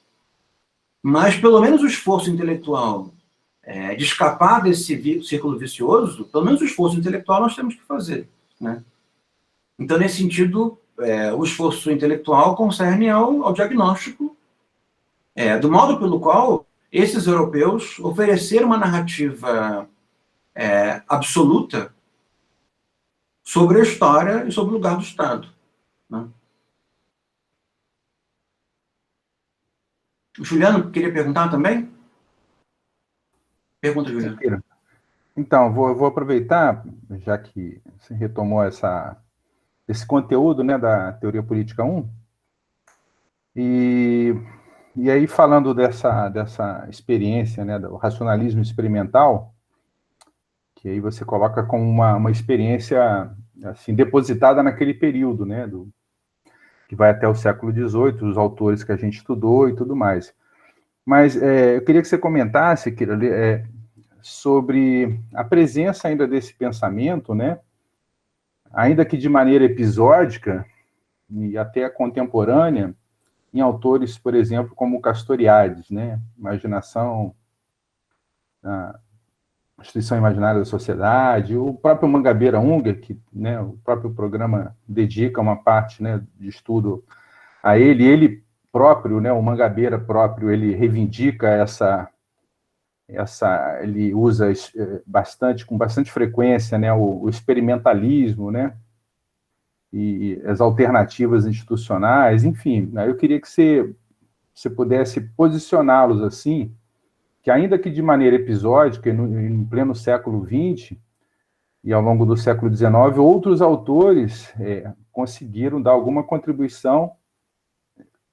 Mas, pelo menos o esforço intelectual de escapar desse círculo vicioso, pelo menos o esforço intelectual nós temos que fazer, né? Então, nesse sentido, o esforço intelectual concerne ao diagnóstico do modo pelo qual esses europeus ofereceram uma narrativa absoluta sobre a história e sobre o lugar do Estado, né? O Juliano queria perguntar também? Pergunta, Juliano. Então, vou aproveitar, já que você retomou esse conteúdo, né, da Teoria Política 1, e aí falando dessa experiência, né, do racionalismo experimental, que aí você coloca como uma experiência assim, depositada naquele período, né, que vai até o século XVIII, os autores que a gente estudou e tudo mais. Mas eu queria que você comentasse, sobre a presença ainda desse pensamento, né, ainda que de maneira episódica e até contemporânea, em autores, por exemplo, como Castoriadis, né, Imaginação, a Instituição Imaginária da Sociedade, o próprio Mangabeira Unger, que, né, o próprio programa dedica uma parte, né, de estudo a ele próprio, né, o Mangabeira próprio, ele reivindica ele usa com bastante frequência, né, o experimentalismo, né, e as alternativas institucionais, enfim. Eu queria que você pudesse posicioná-los assim, que ainda que de maneira episódica, em pleno século XX e ao longo do século XIX, outros autores conseguiram dar alguma contribuição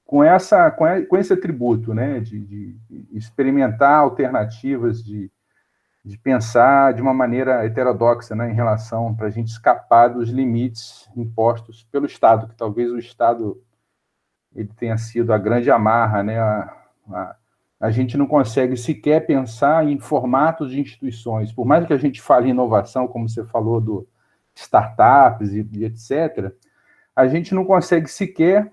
com esse atributo, né, de experimentar alternativas, de pensar de uma maneira heterodoxa, né, em relação para a gente escapar dos limites impostos pelo Estado, que talvez o Estado ele tenha sido a grande amarra, né, a gente não consegue sequer pensar em formatos de instituições, por mais que a gente fale em inovação, como você falou do startups e etc., a gente não consegue sequer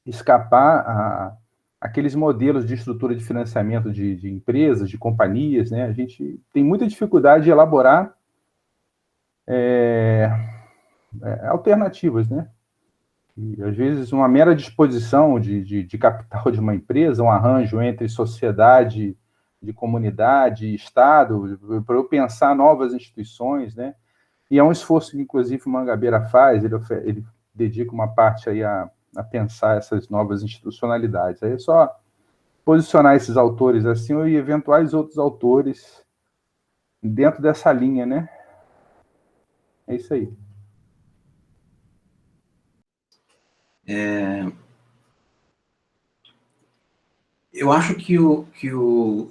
escapar aqueles modelos de estrutura de financiamento de empresas, de companhias, né? A gente tem muita dificuldade de elaborar alternativas, né? E, às vezes, uma mera disposição de capital de uma empresa, um arranjo entre sociedade, de comunidade e Estado, para eu pensar novas instituições, né? E é um esforço que, inclusive, o Mangabeira faz, ele dedica uma parte aí a pensar essas novas institucionalidades. Aí é só posicionar esses autores assim, e eventuais outros autores dentro dessa linha, né? É isso aí. Eu acho que o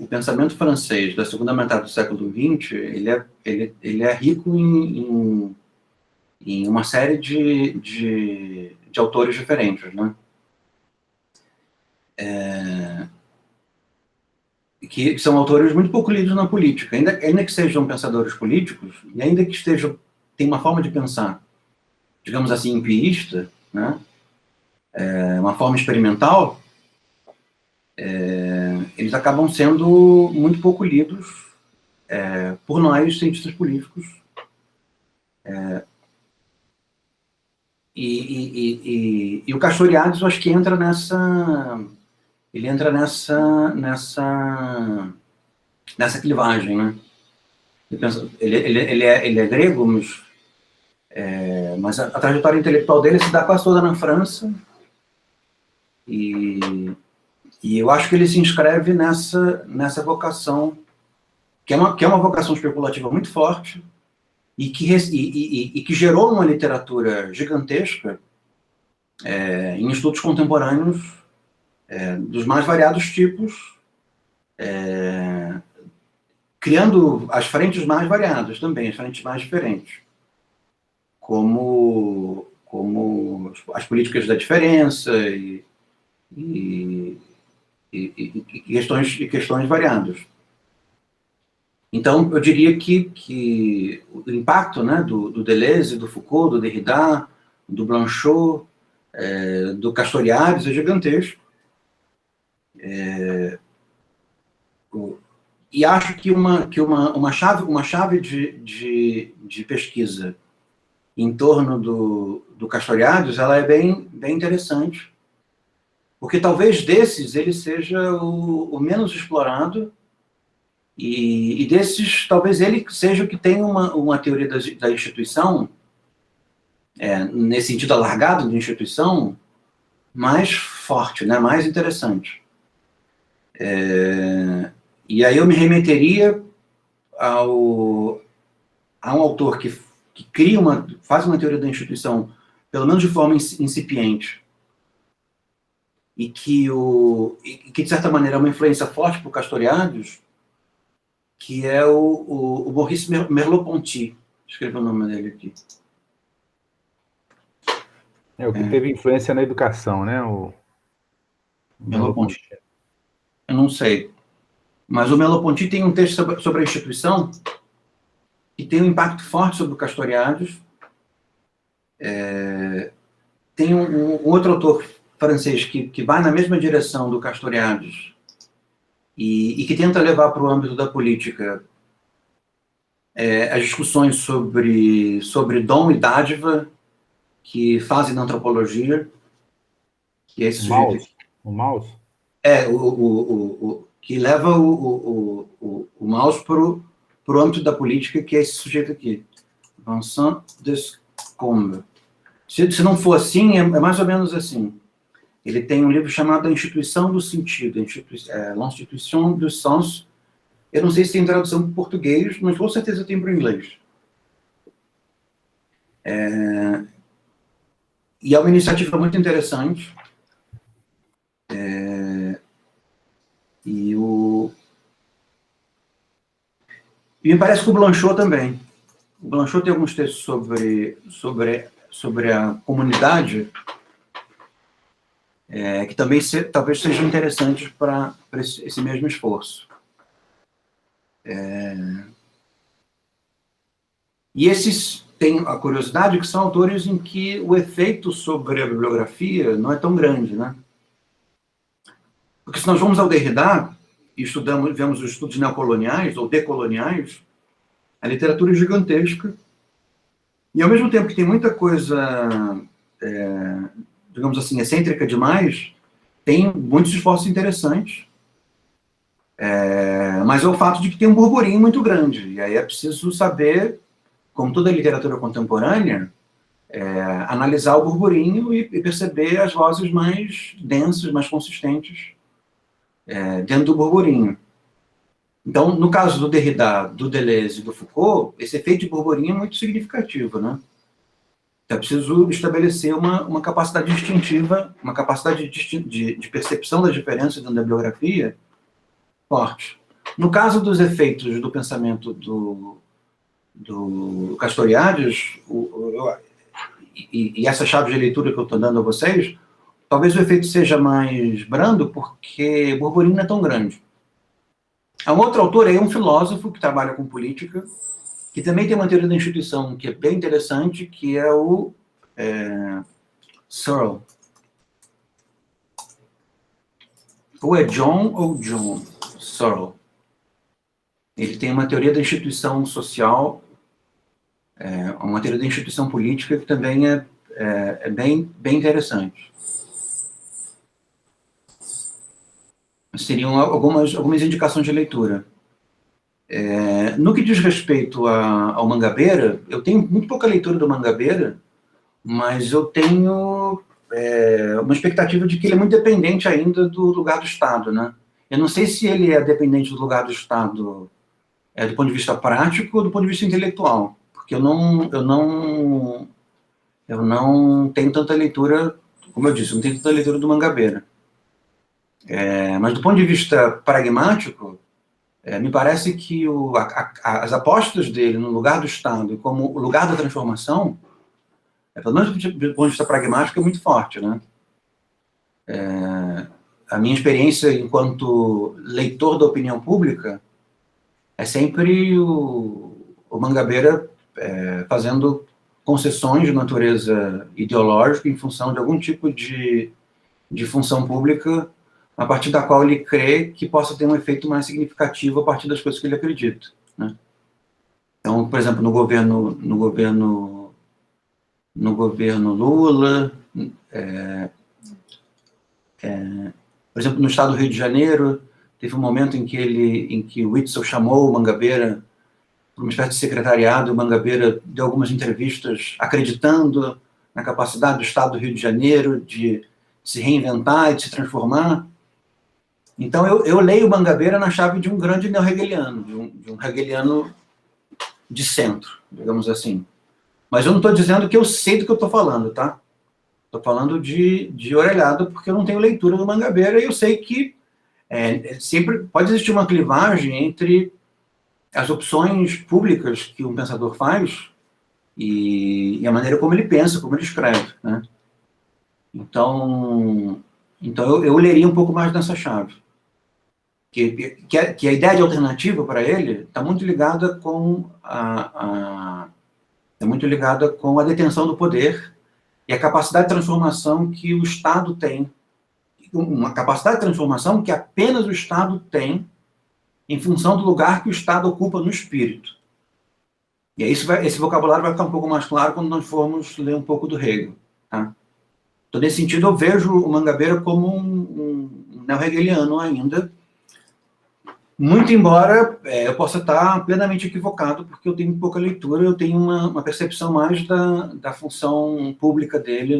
pensamento francês da segunda metade do século XX ele é rico em uma série de autores diferentes, né? Que são autores muito pouco lidos na política, ainda que sejam pensadores políticos, e ainda que tem uma forma de pensar, digamos assim, empirista, né? Uma forma experimental, eles acabam sendo muito pouco lidos por nós, cientistas políticos. E o Castoriadis, eu acho que entra nessa clivagem, né? Ele é grego, mas a trajetória intelectual dele se dá quase toda na França, e eu acho que ele se inscreve nessa vocação, que é uma vocação especulativa muito forte, e que gerou uma literatura gigantesca em estudos contemporâneos dos mais variados tipos, criando as frentes mais variadas também, as frentes mais diferentes, como as políticas da diferença e questões variadas. Então, eu diria que o impacto, né, do Deleuze, do Foucault, do Derrida, do Blanchot, do Castoriadis é gigantesco. E acho que uma chave de pesquisa em torno do Castoriadis, ela é bem interessante, porque talvez desses ele seja o menos explorado, e desses, talvez ele seja o que tem uma teoria da instituição, nesse sentido alargado de instituição, mais forte, né, mais interessante. E aí eu me remeteria a um autor que faz uma teoria da instituição, pelo menos de forma incipiente, e que, de certa maneira, é uma influência forte para o Castoriadis, que é o Maurice Merleau-Ponty. Escreva o nome dele aqui. O que teve influência na educação, né? O Merleau-Ponty. Eu não sei. Mas o Merleau-Ponty tem um texto sobre a instituição que tem um impacto forte sobre o Castoriadis. Tem um outro autor francês que vai na mesma direção do Castoriadis e que tenta levar para o âmbito da política as discussões sobre dom e dádiva que fazem na antropologia, que é esse sujeito. O Mauss? Que leva o Mauss para o âmbito da política, que é esse sujeito aqui, Vincent Descombes. Se não for assim, é mais ou menos assim. Ele tem um livro chamado A Instituição do Sentido, L'Institution du Sens. Eu não sei se tem tradução para o português, mas com certeza tem para o inglês. E é uma iniciativa muito interessante. E me parece que o Blanchot também. O Blanchot tem alguns textos sobre a comunidade que também talvez sejam interessantes para esse mesmo esforço. E esses têm a curiosidade que são autores em que o efeito sobre a bibliografia não é tão grande, né? Porque se nós vamos ao Derrida e vemos os estudos neocoloniais ou decoloniais, a literatura é gigantesca, e ao mesmo tempo que tem muita coisa, digamos assim, excêntrica demais, tem muitos esforços interessantes, mas é o fato de que tem um burburinho muito grande, e aí é preciso saber, como toda a literatura contemporânea, analisar o burburinho e perceber as vozes mais densas, mais consistentes, dentro do burburinho. Então, no caso do Derrida, do Deleuze e do Foucault, esse efeito de burburinho é muito significativo, né? Então, é preciso estabelecer uma capacidade distintiva, uma capacidade de percepção das diferenças dentro da bibliografia forte. No caso dos efeitos do pensamento do Castoriadis, e essa chave de leitura que eu estou dando a vocês, talvez o efeito seja mais brando, porque o burburinho não é tão grande. Há um outro autor aí, um filósofo que trabalha com política, que também tem uma teoria da instituição que é bem interessante, que é o Searle. ou é John ou John Searle. Ele tem uma teoria da instituição social, uma teoria da instituição política que também é bem interessante. Seriam algumas indicações de leitura. No que diz respeito ao Mangabeira, eu tenho muito pouca leitura do Mangabeira, mas eu tenho uma expectativa de que ele é muito dependente ainda do lugar do Estado, né? Eu não sei se ele é dependente do lugar do Estado do ponto de vista prático ou do ponto de vista intelectual, porque eu não tenho tanta leitura, como eu disse, eu não tenho tanta leitura do Mangabeira. Mas do ponto de vista pragmático, me parece que as apostas dele no lugar do Estado como o lugar da transformação, pelo menos do ponto de vista pragmático, é muito forte, né? A minha experiência enquanto leitor da opinião pública é sempre o Mangabeira fazendo concessões de natureza ideológica em função de algum tipo de função pública a partir da qual ele crê que possa ter um efeito mais significativo a partir das coisas que ele acredita, né? Então, por exemplo, no governo Lula, por exemplo, no estado do Rio de Janeiro, teve um momento em que o Witzel chamou o Mangabeira para uma espécie de secretariado, o Mangabeira deu algumas entrevistas acreditando na capacidade do estado do Rio de Janeiro de se reinventar e de se transformar. Então, eu leio o Mangabeira na chave de um grande neo-hegeliano, de um hegeliano de centro, digamos assim. Mas eu não estou dizendo que eu sei do que eu estou falando, tá? Estou falando de orelhada, porque eu não tenho leitura do Mangabeira, e eu sei que sempre pode existir uma clivagem entre as opções públicas que um pensador faz e a maneira como ele pensa, como ele escreve, né? Então eu leria um pouco mais nessa chave. Que a ideia de alternativa para ele está muito ligada com a detenção do poder e a capacidade de transformação que o Estado tem, uma capacidade de transformação que apenas o Estado tem em função do lugar que o Estado ocupa no espírito. E aí esse vocabulário vai ficar um pouco mais claro quando nós formos ler um pouco do Hegel, tá? Então, nesse sentido, eu vejo o Mangabeira como um neo-hegeliano ainda, muito embora eu possa estar plenamente equivocado, porque eu tenho pouca leitura, eu tenho uma percepção mais da função pública dele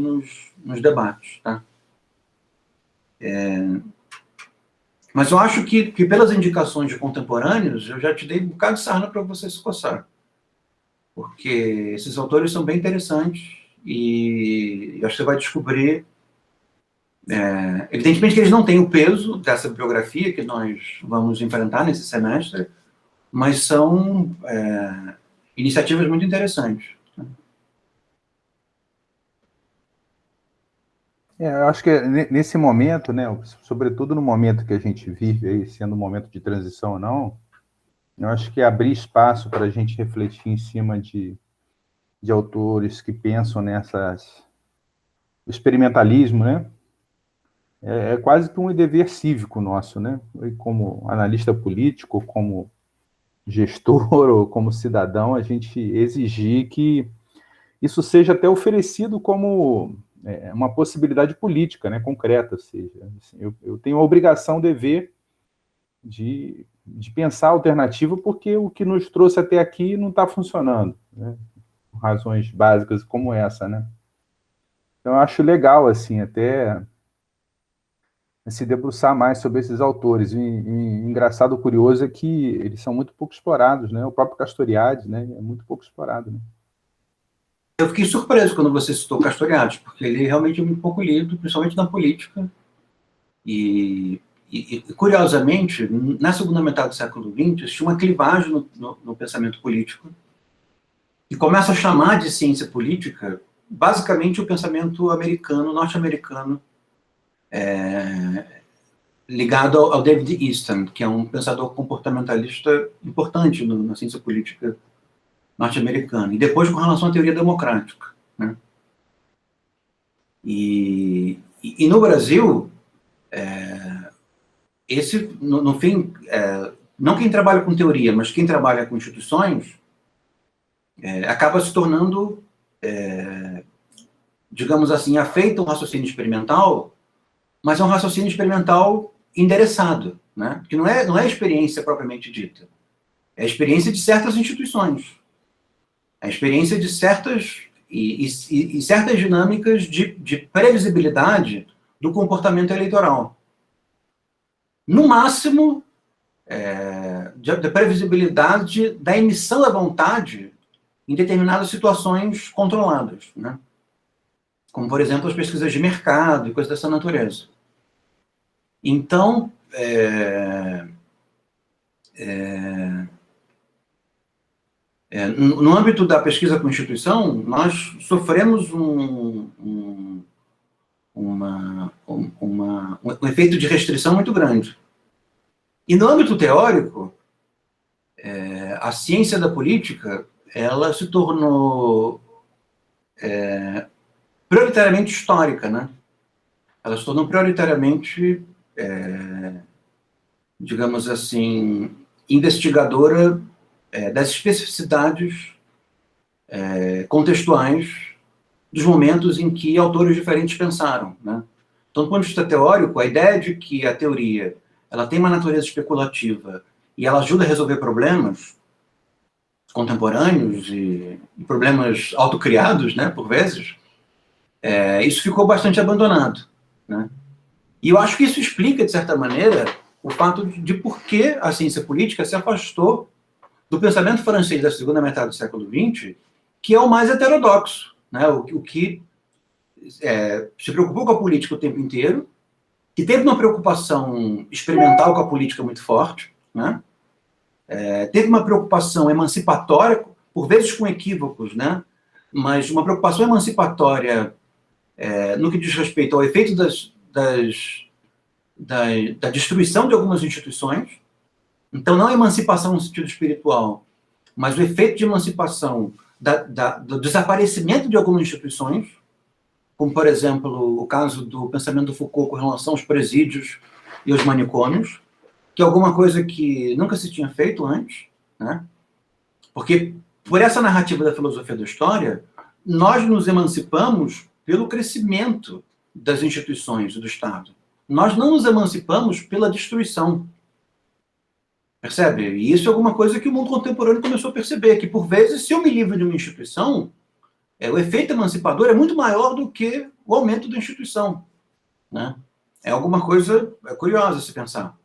nos debates, tá? Mas eu acho que pelas indicações de contemporâneos, eu já te dei um bocado de sarna para você se coçar, porque esses autores são bem interessantes e eu acho que você vai descobrir. Evidentemente que eles não têm o peso dessa bibliografia que nós vamos enfrentar nesse semestre, mas são iniciativas muito interessantes. Eu acho que nesse momento, né, sobretudo no momento que a gente vive, aí, sendo um momento de transição ou não, eu acho que abrir espaço para a gente refletir em cima de autores que pensam o experimentalismo, né? É quase que um dever cívico nosso, né? Como analista político, como gestor ou como cidadão, a gente exigir que isso seja até oferecido como uma possibilidade política, né, concreta. Ou seja, assim, eu tenho a obrigação, dever de pensar a alternativa, porque o que nos trouxe até aqui não está funcionando, né? Por razões básicas como essa, né? Então, eu acho legal, assim, até se debruçar mais sobre esses autores. E engraçado, curioso é que eles são muito pouco explorados, né? O próprio Castoriadis, né, é muito pouco explorado, né? Eu fiquei surpreso quando você citou Castoriadis, porque ele realmente é muito pouco lido, principalmente na política. E curiosamente, na segunda metade do século XX, existia uma clivagem no pensamento político, que começa a chamar de ciência política, basicamente, o pensamento americano, norte-americano, ligado ao David Easton, que é um pensador comportamentalista importante na ciência política norte-americana, e depois com relação à teoria democrática, né? E no Brasil, esse, no fim, não quem trabalha com teoria, mas quem trabalha com instituições, acaba se tornando, digamos assim, afeito a um raciocínio experimental, mas é um raciocínio experimental endereçado, né? Que não é experiência propriamente dita. É a experiência de certas instituições. É a experiência de certas certas dinâmicas de previsibilidade do comportamento eleitoral. No máximo, da previsibilidade da emissão da vontade em determinadas situações controladas, né? Como, por exemplo, as pesquisas de mercado e coisas dessa natureza. Então, no âmbito da pesquisa com instituição, nós sofremos um efeito de restrição muito grande. E no âmbito teórico, a ciência da política, ela se tornou prioritariamente histórica, né? Ela se tornou prioritariamente, digamos assim, investigadora das especificidades contextuais dos momentos em que autores diferentes pensaram, né? Então, do ponto de vista teórico, a ideia de que a teoria ela tem uma natureza especulativa e ela ajuda a resolver problemas contemporâneos e problemas autocriados, né, por vezes, isso ficou bastante abandonado, né? E eu acho que isso explica, de certa maneira, o fato de por que a ciência política se afastou do pensamento francês da segunda metade do século XX, que é o mais heterodoxo, né? O que se preocupou com a política o tempo inteiro, que teve uma preocupação experimental com a política muito forte, né? Teve uma preocupação emancipatória, por vezes com equívocos, né? Mas uma preocupação emancipatória no que diz respeito ao efeito da destruição de algumas instituições. Então, não a emancipação no sentido espiritual, mas o efeito de emancipação do desaparecimento de algumas instituições, como, por exemplo, o caso do pensamento do Foucault com relação aos presídios e aos manicômios, que é alguma coisa que nunca se tinha feito antes, né? Porque, por essa narrativa da filosofia da história, nós nos emancipamos pelo crescimento das instituições do Estado. Nós não nos emancipamos pela destruição. Percebe? E isso é alguma coisa que o mundo contemporâneo começou a perceber, que, por vezes, se eu me livro de uma instituição, o efeito emancipador é muito maior do que o aumento da instituição, né? É alguma coisa curiosa se pensar.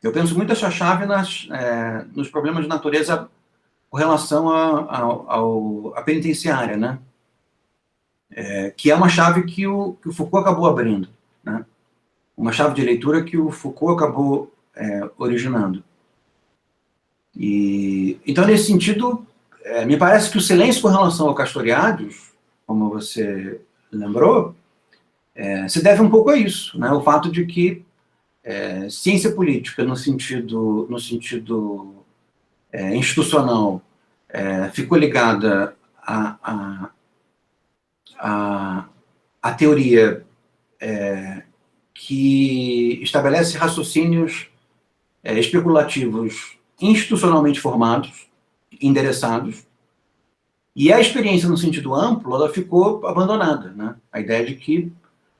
Eu penso muito essa chave nos problemas de natureza com relação à penitenciária, né? Que é uma chave que o Foucault acabou abrindo, né? Uma chave de leitura que o Foucault acabou originando. Então, nesse sentido, me parece que o silêncio com relação ao Castoriadis, como você lembrou, se deve um pouco a isso, né? O fato de que ciência política, no sentido institucional, ficou ligada à teoria que estabelece raciocínios especulativos institucionalmente formados, endereçados, e a experiência no sentido amplo, ela ficou abandonada, né? A ideia de que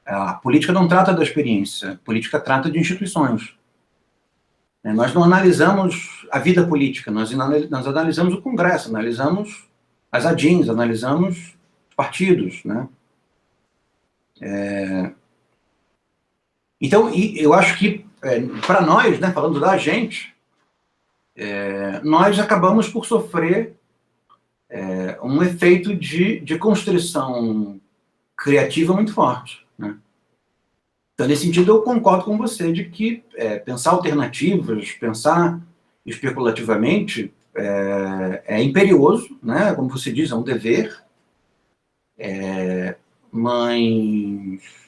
a política não trata da experiência, a política trata de instituições. Nós não analisamos a vida política, nós analisamos o Congresso, analisamos as ADINs, analisamos os partidos, né? Então, eu acho que, para nós, né, falando da gente, nós acabamos por sofrer um efeito de constrição criativa muito forte, né? Então, nesse sentido, eu concordo com você de que pensar alternativas, pensar especulativamente é imperioso, né? Como você diz, é um dever, mas...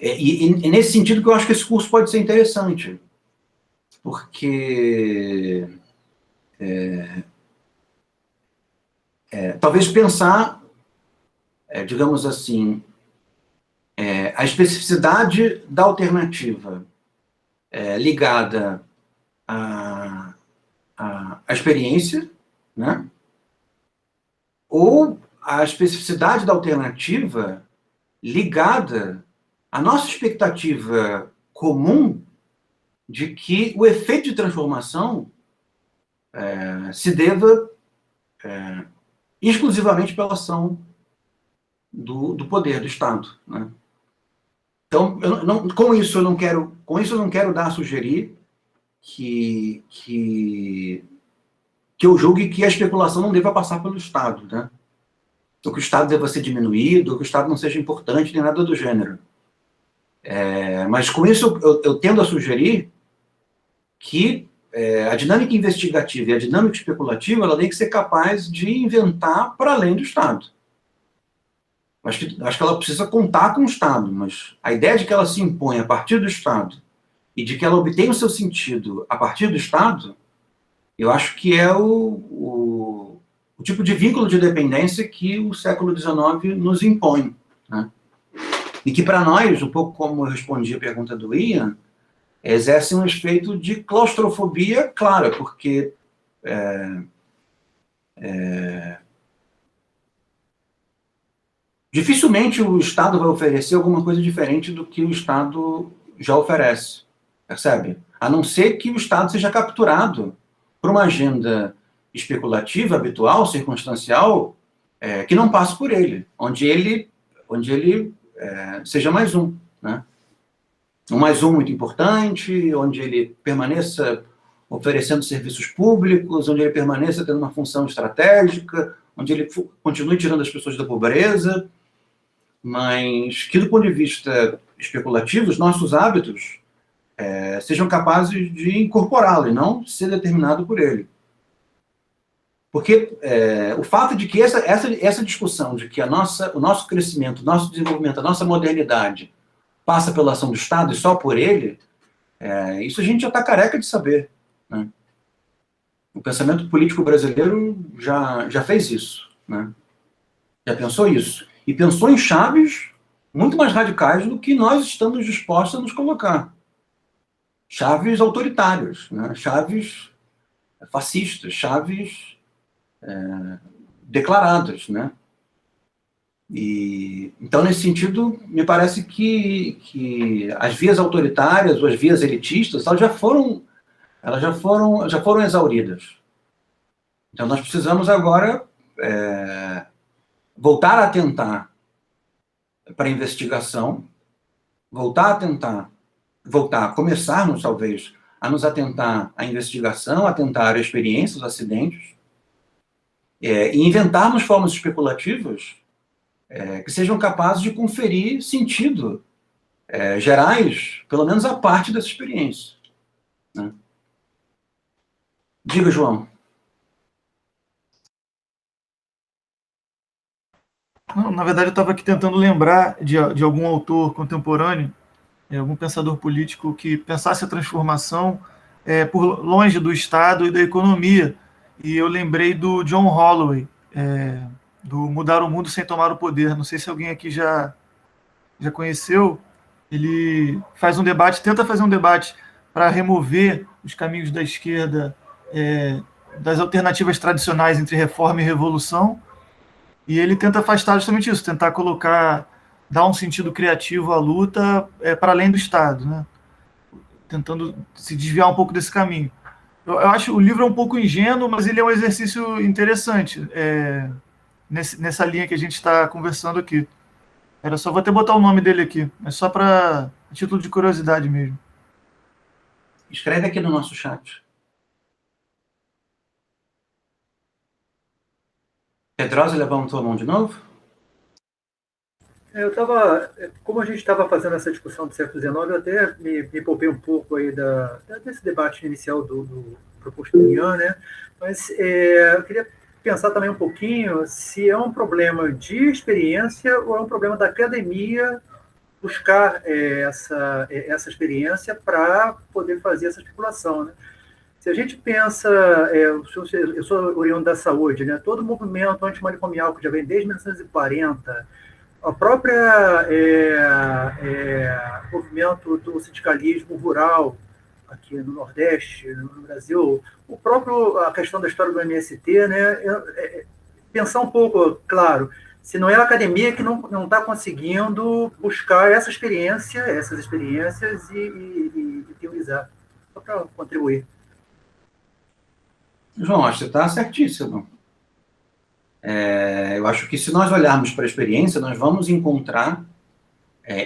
E nesse sentido que eu acho que esse curso pode ser interessante, porque talvez pensar, digamos assim, a especificidade da alternativa ligada à experiência, né? Ou a especificidade da alternativa ligada à nossa expectativa comum de que o efeito de transformação se deva exclusivamente pela ação do poder, do Estado, né? Então, com isso eu não quero dar a sugerir que eu julgue que a especulação não deva passar pelo Estado, né? Ou que o Estado deva ser diminuído, ou que o Estado não seja importante, nem nada do gênero. Mas com isso eu tendo a sugerir que a dinâmica investigativa e a dinâmica especulativa ela tem que ser capaz de inventar para além do Estado. Acho que ela precisa contar com o Estado, mas a ideia de que ela se impõe a partir do Estado e de que ela obtenha o seu sentido a partir do Estado, eu acho que é o tipo de vínculo de dependência que o século XIX nos impõe, né? E que para nós, um pouco como eu respondi a pergunta do Ian, exerce um efeito de claustrofobia clara, porque dificilmente o Estado vai oferecer alguma coisa diferente do que o Estado já oferece, percebe? A não ser que o Estado seja capturado por uma agenda especulativa, habitual, circunstancial, que não passe por ele, onde ele seja mais um, né? Um mais um muito importante, onde ele permaneça oferecendo serviços públicos, onde ele permaneça tendo uma função estratégica, onde ele continue tirando as pessoas da pobreza, mas que, do ponto de vista especulativo, os nossos hábitos sejam capazes de incorporá-lo e não ser determinado por ele. Porque o fato de que essa discussão de que o nosso crescimento, o nosso desenvolvimento, a nossa modernidade passa pela ação do Estado e só por ele, isso a gente já está careca de saber, né? O pensamento político brasileiro já fez isso, né? Já pensou isso. E pensou em chaves muito mais radicais do que nós estamos dispostos a nos colocar. Chaves autoritárias, né? Chaves fascistas, chaves declaradas, né? E, então, nesse sentido, me parece que as vias autoritárias ou as vias elitistas, elas já foram exauridas. Então, nós precisamos agora voltar a atentar para a investigação, começarmos, talvez, a nos atentar à investigação, atentar à experiência, aos acidentes, e inventarmos formas especulativas que sejam capazes de conferir sentido gerais, pelo menos a parte dessa experiência, né? Diga, João. Não, na verdade, eu estava aqui tentando lembrar de algum autor contemporâneo, algum pensador político que pensasse a transformação por longe do Estado e da economia. E eu lembrei do John Holloway, do Mudar o Mundo Sem Tomar o Poder. Não sei se alguém aqui já conheceu. Ele tenta fazer um debate para remover os caminhos da esquerda das alternativas tradicionais entre reforma e revolução. E ele tenta afastar justamente isso, tentar dar um sentido criativo à luta para além do Estado, né? Tentando se desviar um pouco desse caminho. Eu acho o livro um pouco ingênuo, mas ele é um exercício interessante nessa linha que a gente está conversando aqui. Vou até botar o nome dele aqui, mas só para título de curiosidade mesmo. Escreve aqui no nosso chat. Pedrosa levantou a mão de novo? Como a gente estava fazendo essa discussão do século XIX, eu até me poupei um pouco aí desse debate inicial do proposto do Ian, né? Mas eu queria pensar também um pouquinho se é um problema de experiência ou é um problema da academia buscar essa experiência para poder fazer essa especulação, né? Se a gente pensa, eu sou oriundo da saúde, né? Todo o movimento antimanicomial que já vem desde 1940, a própria movimento do sindicalismo rural aqui no Nordeste, no Brasil, a questão da história do MST, né, pensar um pouco, claro, se não é a academia que não está conseguindo buscar essas experiências e teorizar, só para contribuir. João, acho que você está certíssimo. Eu acho que se nós olharmos para a experiência, nós vamos encontrar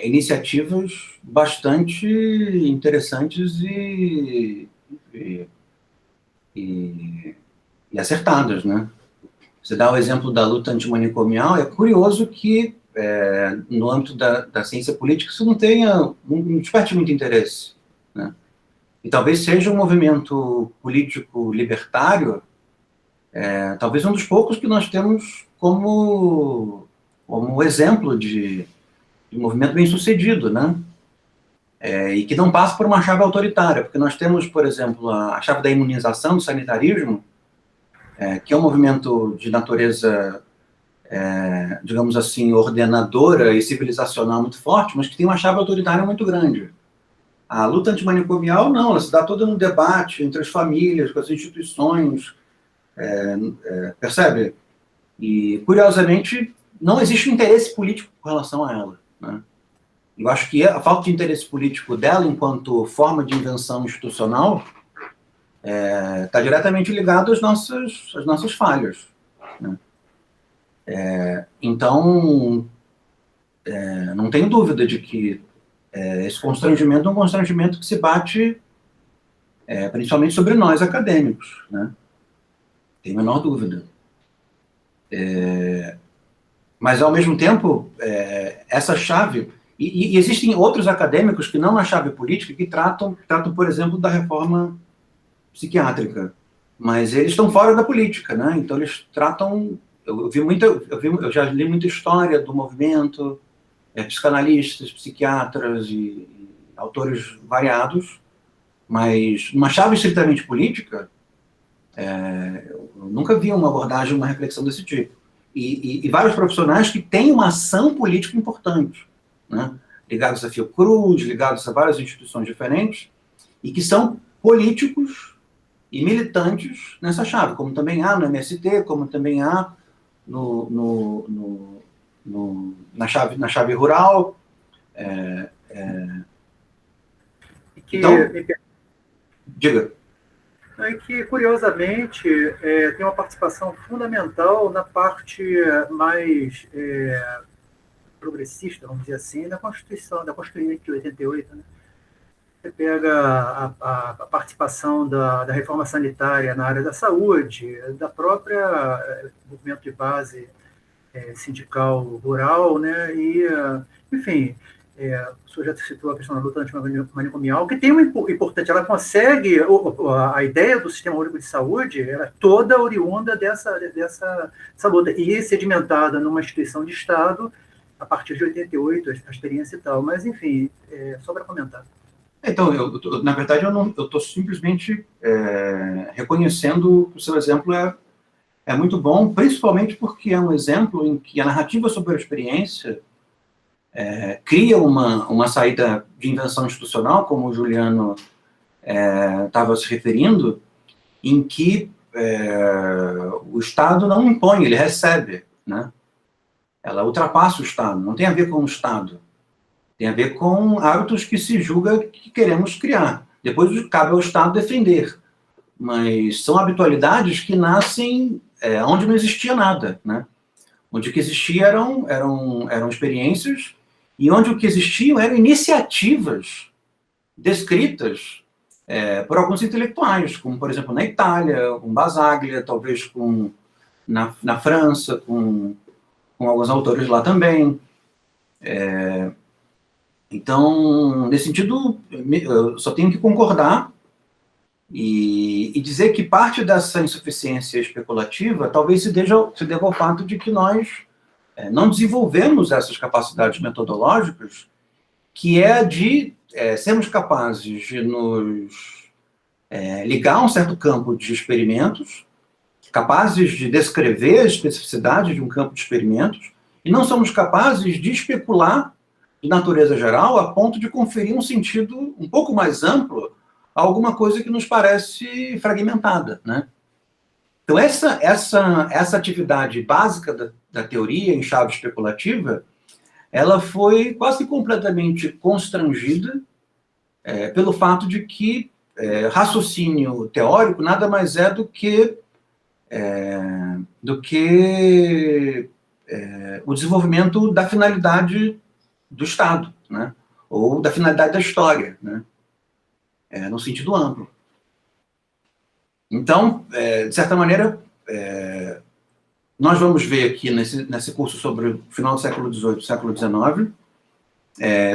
iniciativas bastante interessantes e acertadas, né? Você dá o exemplo da luta antimanicomial, é curioso que, no âmbito da ciência política, isso não desperte muito interesse, né? E talvez seja um movimento político libertário, talvez um dos poucos que nós temos como exemplo de movimento bem-sucedido, né? E que não passa por uma chave autoritária, porque nós temos, por exemplo, a chave da imunização, do sanitarismo, que é um movimento de natureza, digamos assim, ordenadora e civilizacional muito forte, mas que tem uma chave autoritária muito grande. A luta antimanicomial, não, ela se dá toda no debate entre as famílias, com as instituições, percebe? E, curiosamente, não existe interesse político com relação a ela, né? Eu acho que a falta de interesse político dela, enquanto forma de invenção institucional, está diretamente ligado às nossas falhas, né? Então, não tenho dúvida de que esse constrangimento é um constrangimento que se bate principalmente sobre nós, acadêmicos, né? Tem a menor dúvida. Mas, ao mesmo tempo, essa chave... E existem outros acadêmicos que não na chave política, que tratam, por exemplo, da reforma psiquiátrica, mas eles estão fora da política, né? Então eles tratam... Eu já li muita história do movimento, psicanalistas, psiquiatras e autores variados, mas numa chave estritamente política, eu nunca vi uma abordagem, uma reflexão desse tipo. E vários profissionais que têm uma ação política importante, né? Ligados a Fiocruz, ligados a várias instituições diferentes, e que são políticos e militantes nessa chave, como também há no MST, como também há na chave rural. Então, diga. É que, curiosamente, tem uma participação fundamental na parte mais progressista, vamos dizer assim, da Constituição, da Constituinte de 88, né? Você pega a participação da reforma sanitária na área da saúde, da própria movimento de base sindical rural, né? E, enfim, o senhor já citou a questão da luta antimanicomial, que tem uma importante, ela consegue, a ideia do Sistema Único de Saúde, ela é toda oriunda dessa luta, e sedimentada numa instituição de Estado, a partir de 88, a experiência e tal, mas, enfim, só para comentar. Então, na verdade, eu estou simplesmente reconhecendo que o seu exemplo é muito bom, principalmente porque é um exemplo em que a narrativa sobre a experiência cria uma saída de invenção institucional, como o Juliano estava se referindo, em que o Estado não impõe, ele recebe, né? Ela ultrapassa o Estado, não tem a ver com o Estado, tem a ver com hábitos que se julga que queremos criar. Depois cabe ao Estado defender, mas são habitualidades que nascem onde não existia nada, né? Onde o que existia eram experiências, e onde o que existiam eram iniciativas descritas por alguns intelectuais, como, por exemplo, na Itália, com Basaglia, talvez na França, com alguns autores lá também. Então, nesse sentido, eu só tenho que concordar e dizer que parte dessa insuficiência especulativa talvez se deva ao fato de que nós não desenvolvemos essas capacidades metodológicas, que de sermos capazes de nos ligar a um certo campo de experimentos, capazes de descrever a especificidade de um campo de experimentos, e não somos capazes de especular de natureza geral a ponto de conferir um sentido um pouco mais amplo alguma coisa que nos parece fragmentada, né? Então, essa atividade básica da teoria em chave especulativa, ela foi quase completamente constrangida pelo fato de que raciocínio teórico nada mais é do que o desenvolvimento da finalidade do Estado, né? Ou da finalidade da história, né? No sentido amplo. Então, de certa maneira, nós vamos ver aqui nesse curso sobre o final do século XVIII e século XIX,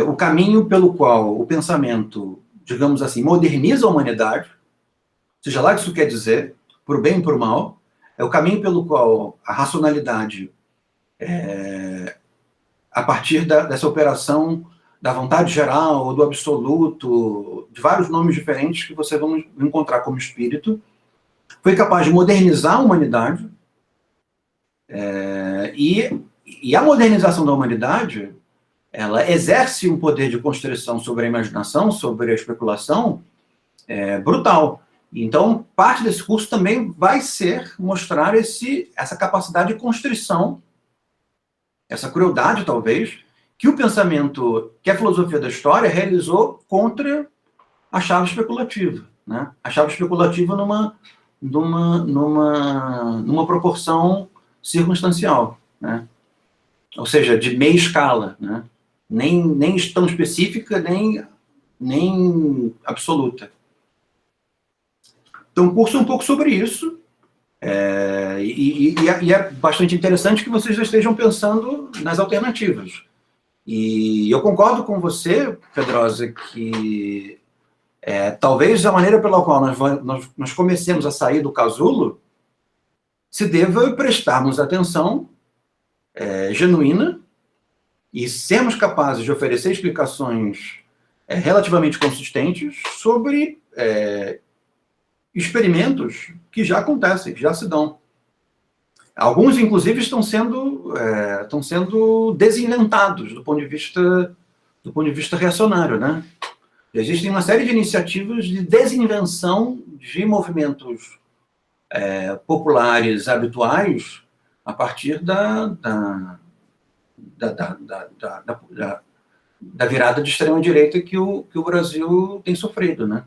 o caminho pelo qual o pensamento, digamos assim, moderniza a humanidade, seja lá o que isso quer dizer, por o bem e por o mal, é o caminho pelo qual a racionalidade, a partir dessa operação da vontade geral, ou do absoluto, de vários nomes diferentes que você vai encontrar como espírito, foi capaz de modernizar a humanidade, e a modernização da humanidade, ela exerce um poder de constrição sobre a imaginação, sobre a especulação, brutal. Então, parte desse curso também vai ser mostrar essa capacidade de constrição, essa crueldade, talvez, que o pensamento, que a filosofia da história realizou contra a chave especulativa, né? A chave especulativa numa proporção circunstancial, né? Ou seja, de meia escala, né? Nem tão específica, nem absoluta. Então, o curso é um pouco sobre isso, e é bastante interessante que vocês já estejam pensando nas alternativas. E eu concordo com você, Pedrosa, que talvez a maneira pela qual nós comecemos a sair do casulo se deva prestarmos atenção genuína e sermos capazes de oferecer explicações relativamente consistentes sobre experimentos que já acontecem, que já se dão. Alguns, inclusive, estão sendo desinventados do ponto de vista reacionário, né? Existem uma série de iniciativas de desinvenção de movimentos populares habituais a partir da virada de extrema-direita que o Brasil tem sofrido, né?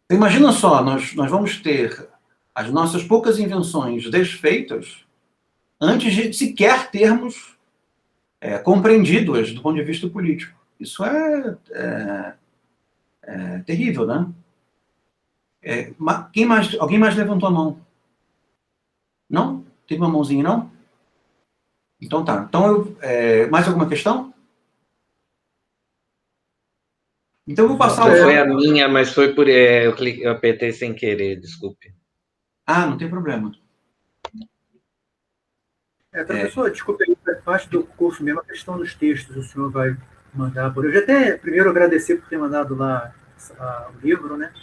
Então, imagina só, nós vamos ter as nossas poucas invenções desfeitas antes de sequer termos compreendido-as do ponto de vista político. Isso é terrível, né? Alguém mais levantou a mão? Não? Teve uma mãozinha, não? Então tá. Então, mais alguma questão? Então eu vou passar Não foi a minha, mas foi por... eu apertei sem querer, desculpe. Ah, não tem problema. Professor, desculpe aí, parte do curso mesmo, a questão dos textos, o senhor vai mandar por... Eu já até, primeiro, agradecer por ter mandado lá o livro, né?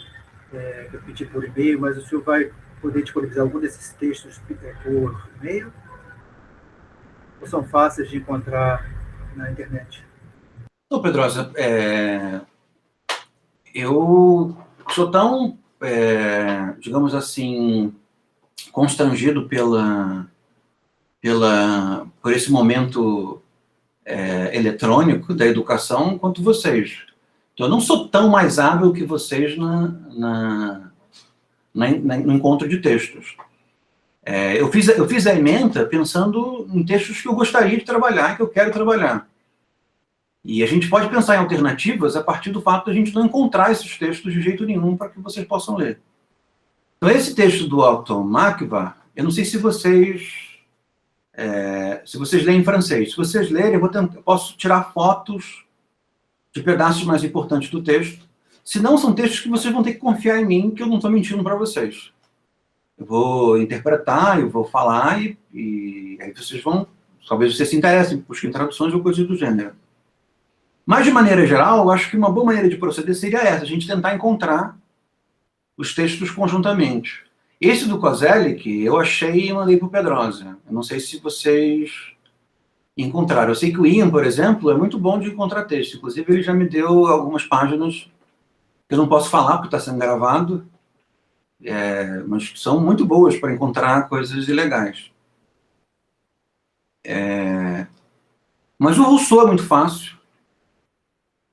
Que eu pedi por e-mail, mas o senhor vai poder disponibilizar algum desses textos por e-mail? Ou são fáceis de encontrar na internet? Não, Pedrosa, eu sou tão, digamos assim, constrangido por esse momento eletrônico da educação quanto vocês. Então, eu não sou tão mais hábil que vocês no encontro de textos. Eu fiz a ementa pensando em textos que eu gostaria de trabalhar, que eu quero trabalhar. E a gente pode pensar em alternativas a partir do fato de a gente não encontrar esses textos de jeito nenhum para que vocês possam ler. Então, esse texto do Alton Marquardt, eu não sei se vocês leem em francês. Se vocês lerem, eu posso tirar fotos de pedaços mais importantes do texto. Se não, são textos que vocês vão ter que confiar em mim, que eu não estou mentindo para vocês. Eu vou interpretar, eu vou falar, e aí vocês vão... Talvez vocês se interessem, busquem traduções ou coisas do gênero. Mas, de maneira geral, eu acho que uma boa maneira de proceder seria essa, a gente tentar encontrar os textos conjuntamente. Esse do Kozelik, eu achei e mandei para o Pedrosa. Eu não sei se vocês encontraram. Eu sei que o Ian, por exemplo, é muito bom de encontrar texto. Inclusive, ele já me deu algumas páginas Eu não posso falar porque está sendo gravado, mas são muito boas para encontrar coisas ilegais. Mas o Rousseau é muito fácil.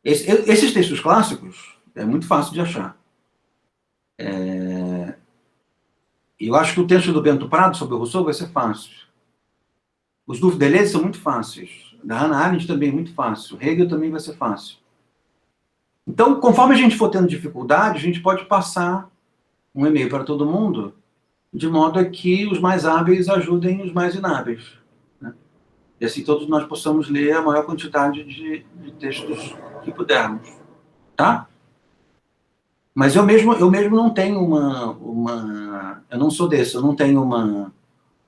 Esses textos clássicos é muito fácil de achar. E eu acho que o texto do Bento Prado sobre o Rousseau vai ser fácil. Os do Deleuze são muito fáceis. Da Hannah Arendt também é muito fácil. Hegel também vai ser fácil. Então, conforme a gente for tendo dificuldade, a gente pode passar um e-mail para todo mundo, de modo a que os mais hábeis ajudem os mais inábeis. Né? E assim todos nós possamos ler a maior quantidade de textos que pudermos. Tá? Mas eu mesmo não tenho eu não sou desse, eu não tenho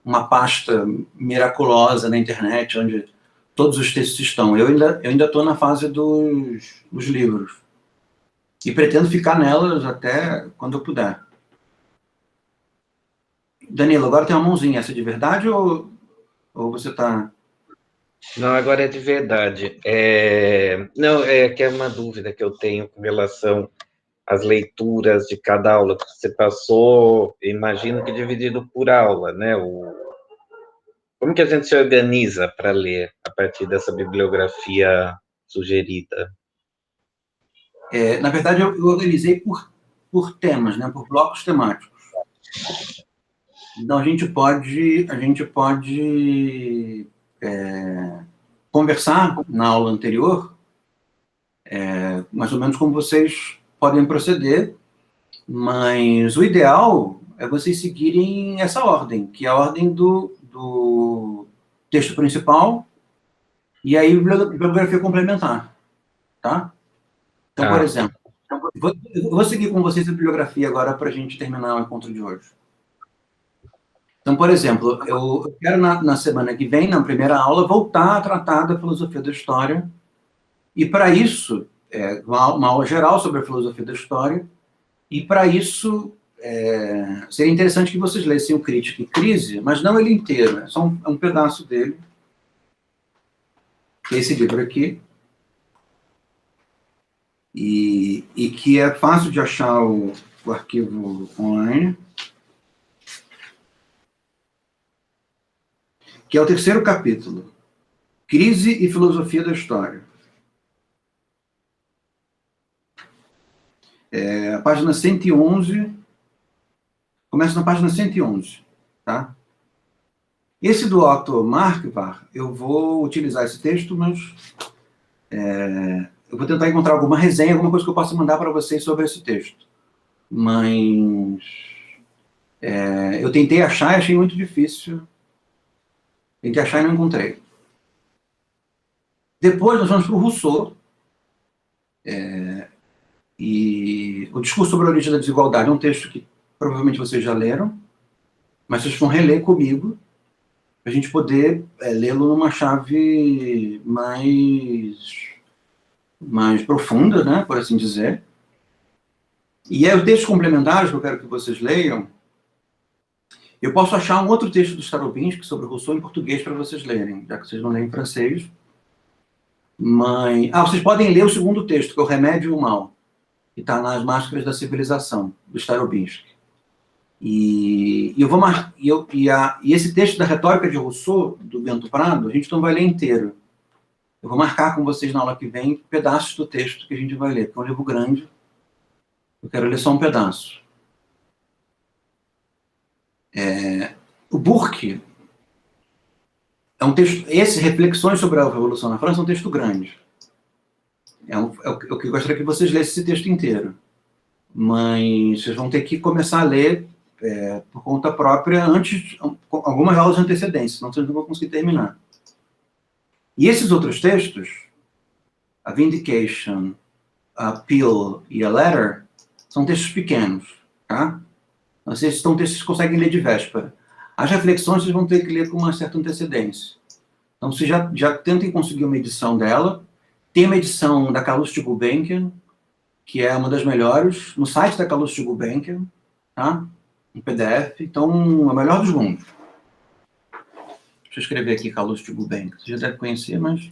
uma pasta miraculosa na internet onde todos os textos estão. Eu ainda estou na fase dos livros. E pretendo ficar nelas até quando eu puder. Danilo, agora tem uma mãozinha. Essa é de verdade ou você está... Não, agora é de verdade. Não, que é uma dúvida que eu tenho com relação às leituras de cada aula que você passou, imagino que dividido por aula, né? Como que a gente se organiza para ler a partir dessa bibliografia sugerida? Na verdade, eu organizei por temas, né? Por blocos temáticos. Então, a gente pode conversar na aula anterior, mais ou menos como vocês podem proceder, mas o ideal é vocês seguirem essa ordem, que é a ordem do texto principal e aí bibliografia complementar, tá? Então, por exemplo, eu vou seguir com vocês a bibliografia agora para a gente terminar o encontro de hoje. Então, por exemplo, eu quero na semana que vem, na primeira aula, voltar a tratar da filosofia da história, e para isso, uma aula geral sobre a filosofia da história, e para isso seria interessante que vocês lessem o Crítica e Crise, mas não ele inteiro, é só um pedaço dele, que é esse livro aqui, e que é fácil de achar o arquivo online, que é o terceiro capítulo, Crise e Filosofia da História. A página 111, começa na página 111, tá? Esse do Otto Marquardt, eu vou utilizar esse texto, mas eu vou tentar encontrar alguma resenha, alguma coisa que eu possa mandar para vocês sobre esse texto. Mas eu tentei achar e achei muito difícil. Tentei achar e não encontrei. Depois nós vamos para o Rousseau. E o Discurso sobre a Origem da Desigualdade é um texto que provavelmente vocês já leram, mas vocês vão reler comigo, para a gente poder lê-lo numa chave mais profunda, né, por assim dizer. E aí, os textos complementares que eu quero que vocês leiam, eu posso achar um outro texto do Starobinsky sobre Rousseau em português para vocês lerem, já que vocês não leem em francês. Mas... vocês podem ler o segundo texto, que é O Remédio e o Mal, que está nas Máscaras da Civilização, do Starobinsky. E esse texto da Retórica de Rousseau, do Bento Prado, a gente não vai ler inteiro. Eu vou marcar com vocês na aula que vem pedaços do texto que a gente vai ler, porque é um livro grande. Eu quero ler só um pedaço. O Burke é um texto... Esse, Reflexões sobre a Revolução na França, é um texto grande. É o que eu gostaria que vocês lessem esse texto inteiro. Mas vocês vão ter que começar a ler por conta própria antes, com algumas aulas de antecedência, senão vocês não vão conseguir terminar. E esses outros textos, a Vindication, a Appeal e a Letter, são textos pequenos, tá? Esses são textos que conseguem ler de véspera. As reflexões vocês vão ter que ler com uma certa antecedência. Então, vocês já tentem conseguir uma edição dela. Tem uma edição da Calouste Gulbenkian, que é uma das melhores, no site da Calouste Gulbenkian, tá? Em PDF. Então, a melhor dos mundos. Deixa eu escrever aqui Calouste Gulbenkian. Você já deve conhecer, mas...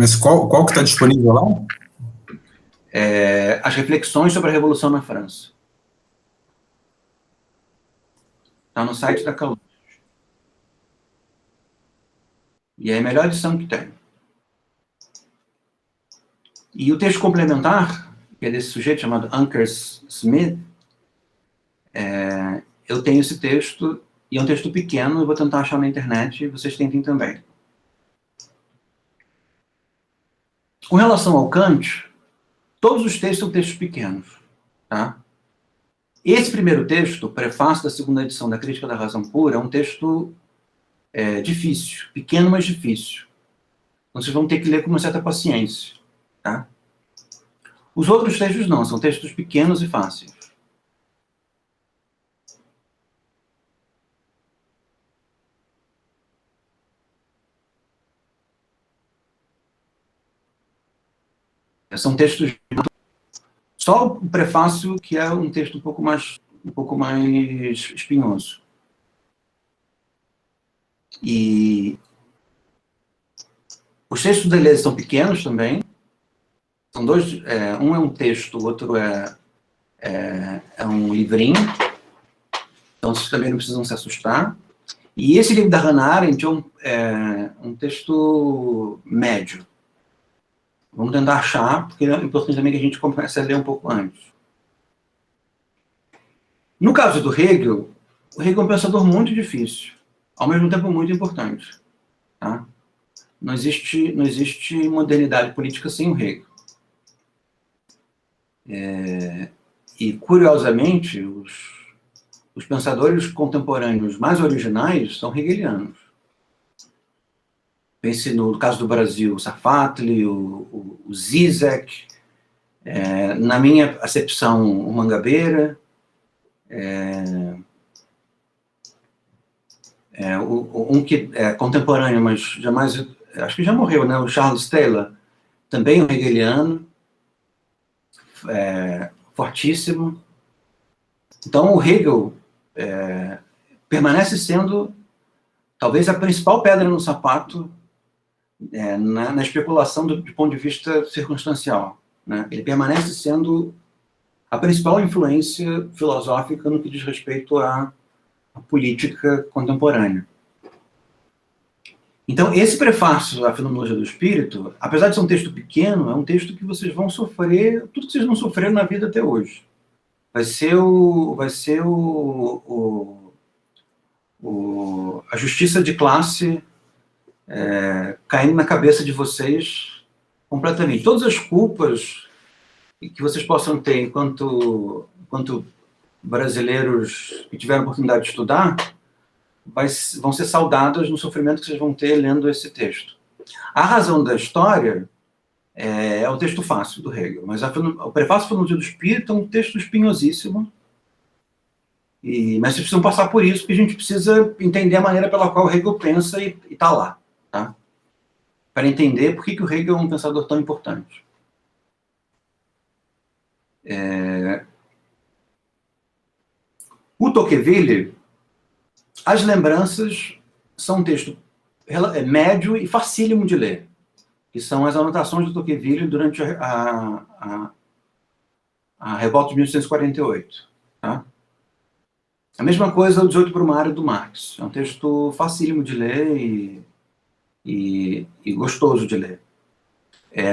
Mas qual que está disponível lá? As reflexões sobre a Revolução na França. Está no site da Calux. E é a melhor edição que tem. E o texto complementar, que é desse sujeito chamado Anker Smith, eu tenho esse texto, e é um texto pequeno, eu vou tentar achar na internet, e vocês tentem também. Com relação ao Kant, todos os textos são textos pequenos. Tá? Esse primeiro texto, o prefácio da segunda edição da Crítica da Razão Pura, é um texto difícil, pequeno, mas difícil. Então, vocês vão ter que ler com uma certa paciência. Tá? Os outros textos não, são textos pequenos e fáceis. São textos... Só o prefácio que é um texto um pouco mais espinhoso. E os textos da Deleuze são pequenos também. São dois, um é um texto, o outro é um livrinho. Então, vocês também não precisam se assustar. E esse livro da Hannah Arendt é um texto médio. Vamos tentar achar, porque é importante também que a gente comece a ler um pouco antes. No caso do Hegel, o Hegel é um pensador muito difícil, ao mesmo tempo muito importante. Tá? Não existe modernidade política sem o Hegel. E, curiosamente, os pensadores contemporâneos mais originais são hegelianos. Pense no caso do Brasil, o Safatli, o Zizek, na minha acepção, o Mangabeira, um que é contemporâneo, mas jamais, acho que já morreu, né? O Charles Taylor, também um hegeliano, fortíssimo. Então, o Hegel permanece sendo, talvez, a principal pedra no sapato na especulação do ponto de vista circunstancial. Né? Ele permanece sendo a principal influência filosófica no que diz respeito à política contemporânea. Então, esse prefácio à Fenomenologia do Espírito, apesar de ser um texto pequeno, é um texto que vocês vão sofrer tudo que vocês não sofreram na vida até hoje. Vai ser a justiça de classe caindo na cabeça de vocês completamente. Todas as culpas que vocês possam ter enquanto brasileiros que tiveram a oportunidade de estudar vão ser saudadas no sofrimento que vocês vão ter lendo esse texto. A Razão da História é o texto fácil do Hegel, mas o Prefácio à Fenomenologia do Espírito é um texto espinhosíssimo, mas vocês precisam passar por isso, porque a gente precisa entender a maneira pela qual o Hegel pensa e está lá. Tá? Para entender por que o Hegel é um pensador tão importante. O Tocqueville, as lembranças são um texto médio e facílimo de ler, que são as anotações do Tocqueville durante a revolta de 1848. Tá? A mesma coisa, o 18 Brumário do Marx. É um texto facílimo de ler e gostoso de ler.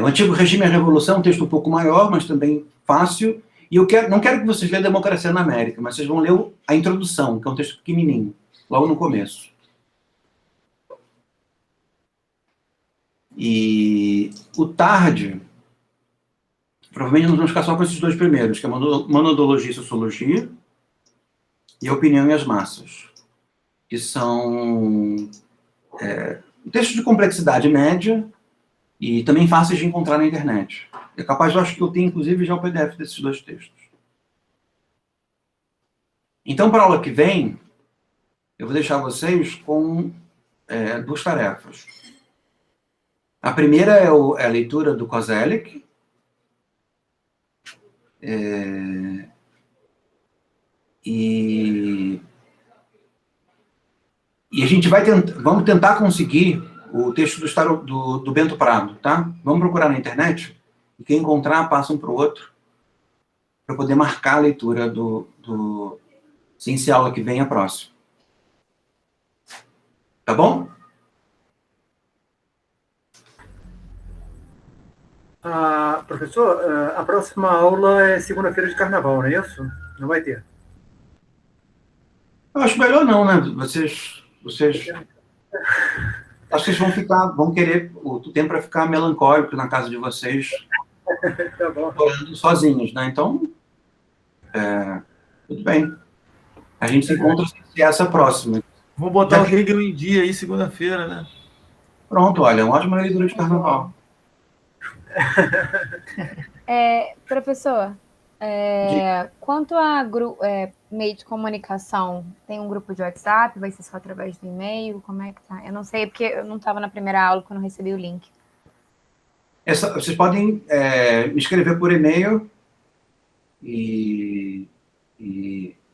O Antigo Regime e a Revolução é um texto um pouco maior, mas também fácil. E eu não quero que vocês leiam Democracia na América, mas vocês vão ler a introdução, que é um texto pequenininho, logo no começo. E o Tarde, provavelmente nós vamos ficar só com esses dois primeiros, que é Monodologia e Sociologia, e a Opinião e as Massas, que são textos de complexidade média e também fáceis de encontrar na internet. É capaz, eu acho que eu tenho, inclusive, já o PDF desses dois textos. Então, para a aula que vem, eu vou deixar vocês com duas tarefas. A primeira é a leitura do Koselleck. E a gente vamos tentar conseguir o texto do Bento Prado, tá? Vamos procurar na internet, e quem encontrar, passa um para o outro, para poder marcar a leitura do Ciência Aula que vem a próxima. Tá bom? Professor, a próxima aula é segunda-feira de carnaval, não é isso? Não vai ter. Eu acho melhor não, né? Vocês acho que vocês vão querer o tempo para ficar melancólico na casa de vocês, Tá bom. morando sozinhos, né? Então, tudo bem. A gente se encontra essa próxima. Vou botar o Hegel em dia aí segunda-feira, né? Pronto, olha, uma ótima leitura de carnaval. Professor, quanto a meio de comunicação, tem um grupo de WhatsApp? Vai ser só através do e-mail? Como é que tá? Eu não sei, porque eu não estava na primeira aula quando eu recebi o link. Vocês podem me escrever por e-mail e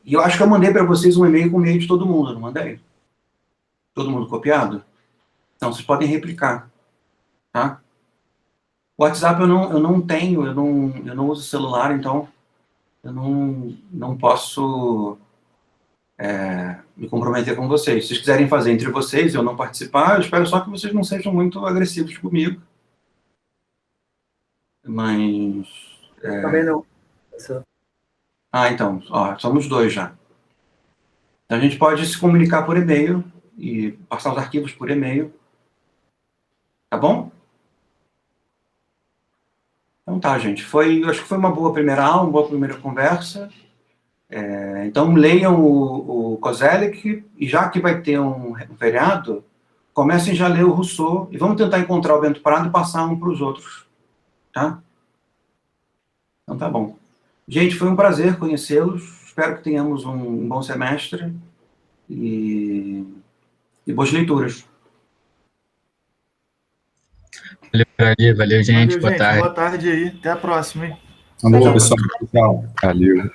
eu acho que eu mandei para vocês um e-mail com o e-mail de todo mundo, não mandei? Todo mundo copiado? Então, vocês podem replicar, tá? O WhatsApp eu não tenho, eu não uso celular, então eu não posso me comprometer com vocês. Se vocês quiserem fazer entre vocês, eu não participar, eu espero só que vocês não sejam muito agressivos comigo. Mas... Também não. Então, somos 2 já. Então, a gente pode se comunicar por e-mail e passar os arquivos por e-mail. Tá bom? Então tá, gente. Acho que foi uma boa primeira aula, uma boa primeira conversa. Então, leiam o Koselleck, e já que vai ter um feriado, comecem já a ler o Rousseau, e vamos tentar encontrar o Bento Prado e passar um para os outros. Tá? Então tá bom. Gente, foi um prazer conhecê-los. Espero que tenhamos um bom semestre e boas leituras. Valeu, gente. Boa tarde. Boa tarde aí. Até a próxima, hein? Falou, pessoal. Tchau. Valeu.